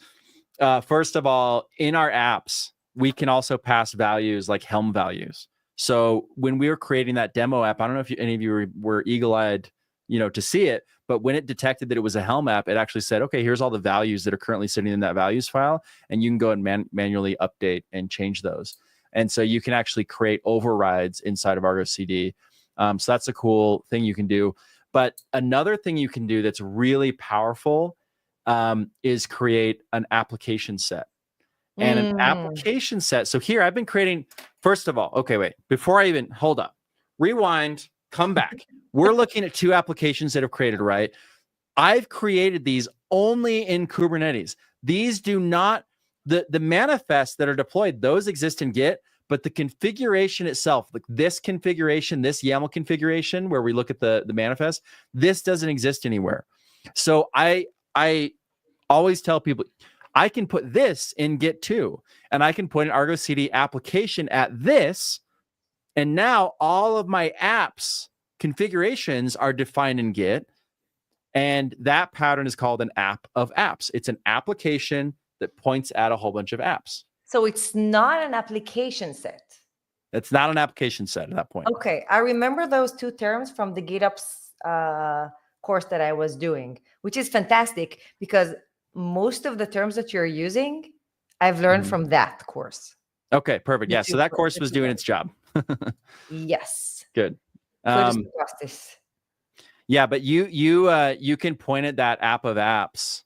First of all, in our apps, we can also pass values like Helm values. So when we were creating that demo app, I don't know if any of you were eagle-eyed, to see it, but when it detected that it was a Helm app, it actually said, okay, here's all the values that are currently sitting in that values file, and you can go and manually update and change those. And so you can actually create overrides inside of Argo CD. So that's a cool thing you can do. But another thing you can do that's really powerful is create an application set. And an application set. So here I've been creating, first of all, okay, wait, before I even, hold up, rewind, come back. We're looking at two applications that have created, right? I've created these only in Kubernetes. These do not, the manifests that are deployed, those exist in Git, but the configuration itself, like this configuration, this YAML configuration, where we look at the manifest, this doesn't exist anywhere. So I always tell people, I can put this in Git too, and I can put an Argo CD application at this, and now all of my apps configurations are defined in Git, and that pattern is called an app of apps. It's an application that points at a whole bunch of apps. So it's not an application set. It's not an application set at that point. Okay, I remember those two terms from the GitOps course that I was doing, which is fantastic because most of the terms that you're using, I've learned from that course. Okay, perfect. Yeah, so that course was doing its job. Yes. Good. Yeah, but you can point at that app of apps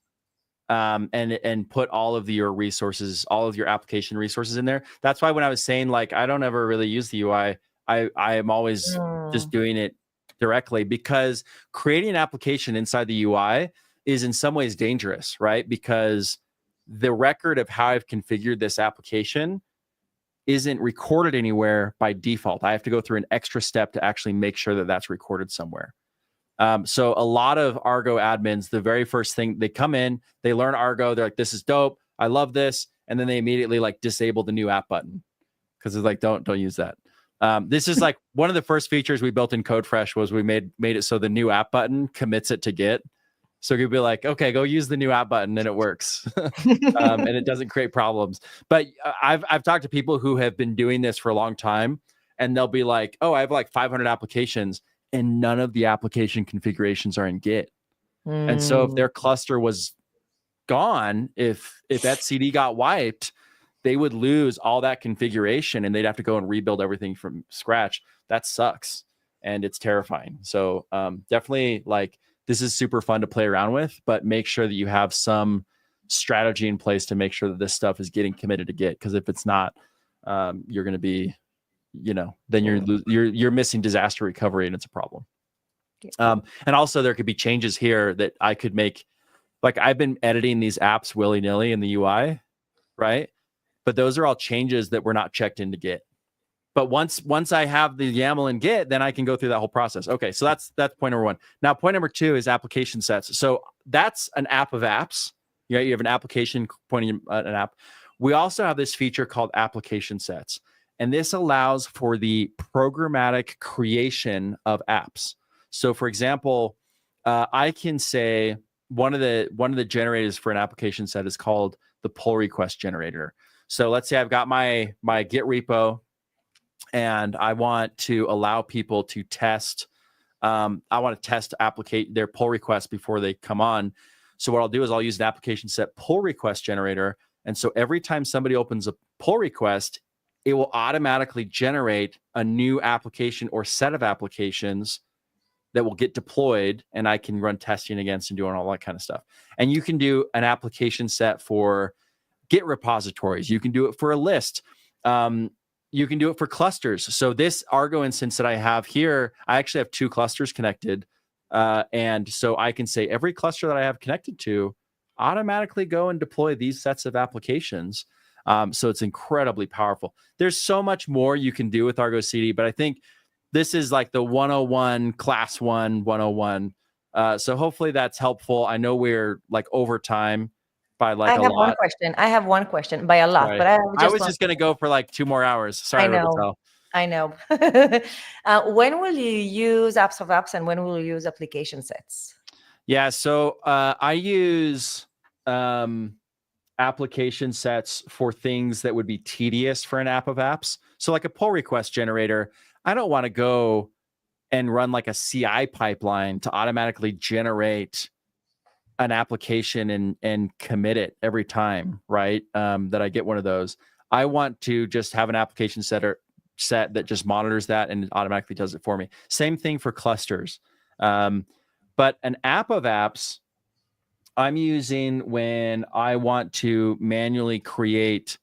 and put all of your resources, all of your application resources in there. That's why when I was saying, like, I don't ever really use the UI, I am always just doing it directly, because creating an application inside the UI is in some ways dangerous, right? Because the record of how I've configured this application isn't recorded anywhere by default. I have to go through an extra step to actually make sure that that's recorded somewhere. So a lot of Argo admins, the very first thing, they come in, they learn Argo, they're like, this is dope, I love this, and then they immediately like disable the new app button because it's like, don't use that. This is like one of the first features we built in CodeFresh was we made it so the new app button commits it to Git. So you'd be like, okay, go use the new app button, and it works, and it doesn't create problems. But I've talked to people who have been doing this for a long time, and they'll be like, oh, I have like 500 applications, and none of the application configurations are in Git. And so if their cluster was gone, if that CD got wiped, they would lose all that configuration, and they'd have to go and rebuild everything from scratch. That sucks, and it's terrifying. So definitely, like, this is super fun to play around with, but make sure that you have some strategy in place to make sure that this stuff is getting committed to Git. Because if it's not, you're going to be, then you're missing disaster recovery, and it's a problem. And also, there could be changes here that I could make. Like, I've been editing these apps willy-nilly in the UI, right? But those are all changes that were not checked into Git. But once I have the YAML in Git, then I can go through that whole process. Okay, so that's point number one. Now, point number two is application sets. So that's an app of apps. You have an application pointing at an app. We also have this feature called application sets. And this allows for the programmatic creation of apps. So for example, I can say one of the generators for an application set is called the pull request generator. So let's say I've got my Git repo, and I want to allow people to test. I want to test their pull requests before they come on. So what I'll do is I'll use an application set pull request generator. And so every time somebody opens a pull request, it will automatically generate a new application or set of applications that will get deployed, and I can run testing against and doing all that kind of stuff. And you can do an application set for Git repositories. You can do it for a list. You can do it for clusters. So this Argo instance that I have here, I actually have 2 clusters connected. And so I can say every cluster that I have connected to, automatically go and deploy these sets of applications. So it's incredibly powerful. There's so much more you can do with Argo CD, but I think this is like the 101, class 101. So hopefully that's helpful. I know we're like over time by like a lot. I have one question by a lot, Right. but I was just going to go for like 2 more hours. Sorry, Revital. I know. When will you use apps of apps, and when will you use application sets? Yeah, so I use application sets for things that would be tedious for an app of apps. So like a pull request generator, I don't want to go and run like a CI pipeline to automatically generate an application and commit it every time, right? That I get one of those. I want to just have an application set that just monitors that and automatically does it for me. Same thing for clusters. But an app of apps, I'm using when I want to manually create.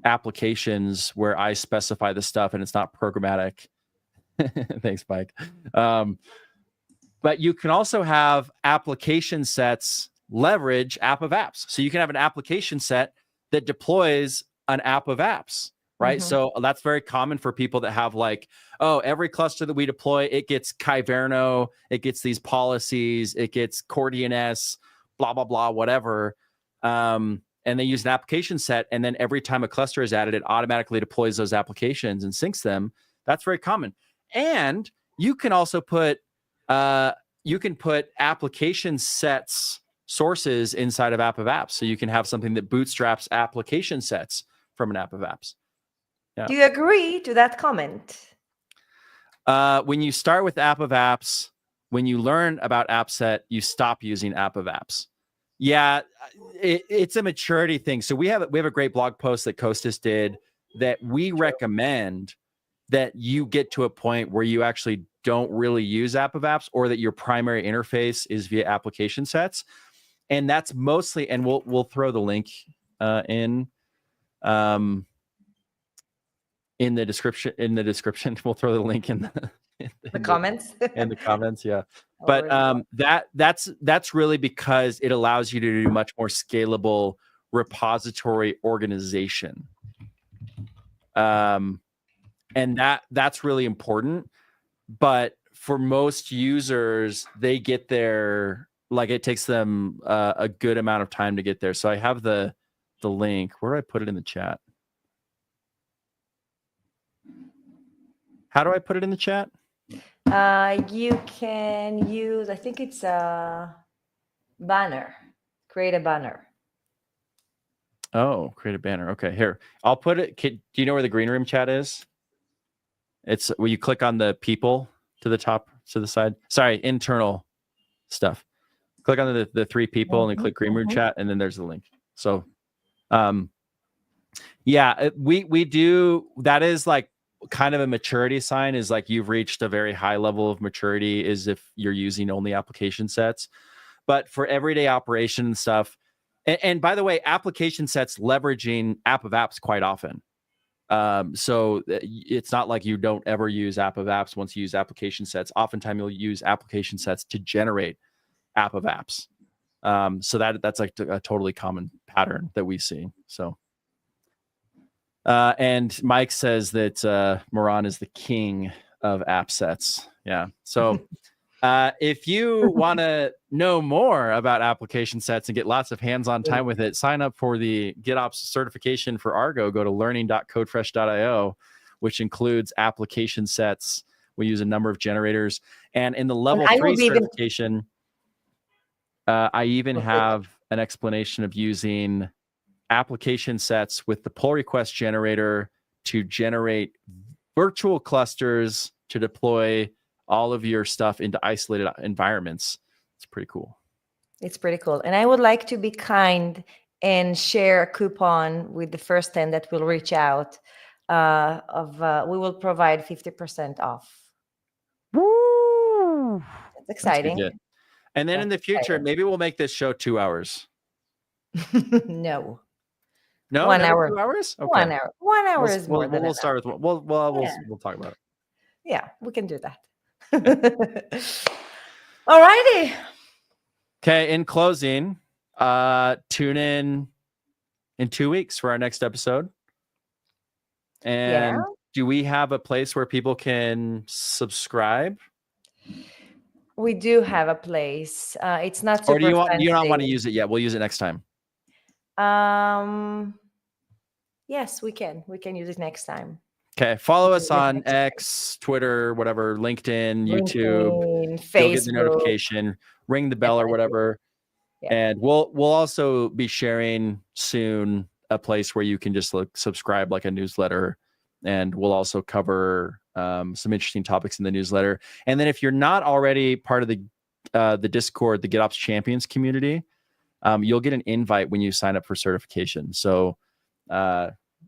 Applications where I specify the stuff and it's not programmatic. Thanks, Mike. But you can also have application sets leverage app of apps. So you can have an application set that deploys an app of apps, right? Mm-hmm. So that's very common for people that have like, oh, every cluster that we deploy, it gets Kyverno, it gets these policies, it gets Core DNS, blah, blah, blah, whatever. And they use an application set, and then every time a cluster is added, it automatically deploys those applications and syncs them. That's very common. And you can also put application sets sources inside of app of apps. So you can have something that bootstraps application sets from an app of apps. Yeah. Do you agree to that comment? When you start with app of apps, when you learn about app set, you stop using app of apps. Yeah, it's a maturity thing. So we have a great blog post that Kostas did that we recommend that you get to a point where you actually don't really use app of apps, or that your primary interface is via application sets. And that's mostly, and we'll throw the link in the description. We'll throw the link in the comments. In the comments, yeah. But that's really because it allows you to do much more scalable repository organization. And that's really important. But for most users, they get there, like it takes them a good amount of time to get there. So I have the link. Where do I put it in the chat? How do I put it in the chat? You can use, I think it's a banner. Create a banner. Oh, create a banner. Okay, here. I'll put it. Do you know where the green room chat is? It's where you click on the people to the top, to the side. Sorry, internal stuff. Click on the three people and then click green room chat, and then there's the link. So, yeah, we do. That is like kind of a maturity sign. Is like you've reached a very high level of maturity. Is if you're using only application sets, but for everyday operation and stuff. And by the way, application sets leveraging app of apps quite often. So it's not like you don't ever use app of apps once you use application sets. Oftentimes you'll use application sets to generate app of apps. So that's like a totally common pattern that we see. So, and Mike says that Moran is the king of app sets. Yeah. So if you want to know more about application sets and get lots of hands-on time with it, sign up for the GitOps certification for Argo. Go to learning.codefresh.io, which includes application sets. We use a number of generators. And in the level 3 certification, I even have an explanation of using application sets with the pull request generator to generate virtual clusters to deploy all of your stuff into isolated environments. It's pretty cool. It's pretty cool. And I would like to be kind and share a coupon with the first 10 that will reach out. We will provide 50% off. Woo! It's exciting. And then in the future, maybe we'll make this show 2 hours. No. No, 1 hour. 2 hours? Okay. 1 hour. 1 hour is more than we'll start with we'll talk about it. Yeah, we can do that. All righty. Okay, in closing, tune in 2 weeks for our next episode. And do we have a place where people can subscribe? We do have a place. It's not super Or do you fancy. don't want to use it yet? We'll use it next time. Yes, we can. We can use it next time. Okay, follow us on X, Twitter, whatever, LinkedIn, YouTube, Facebook. You'll get the notification, ring the bell or whatever. Yeah. And we'll also be sharing soon a place where you can just subscribe like a newsletter, and we'll also cover some interesting topics in the newsletter. And then if you're not already part of the Discord, the GitOps Champions community, you'll get an invite when you sign up for certification. So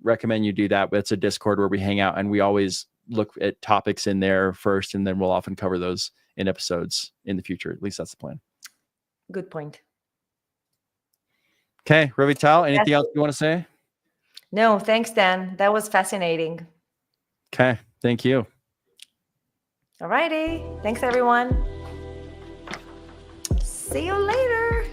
recommend you do that. It's a Discord where we hang out, and we always look at topics in there first, and then we'll often cover those in episodes in the future. At least that's the plan. Good point. Okay, Revital, anything else you want to say? No, thanks, Dan. That was fascinating. Okay, thank you. All righty. Thanks, everyone. See you later.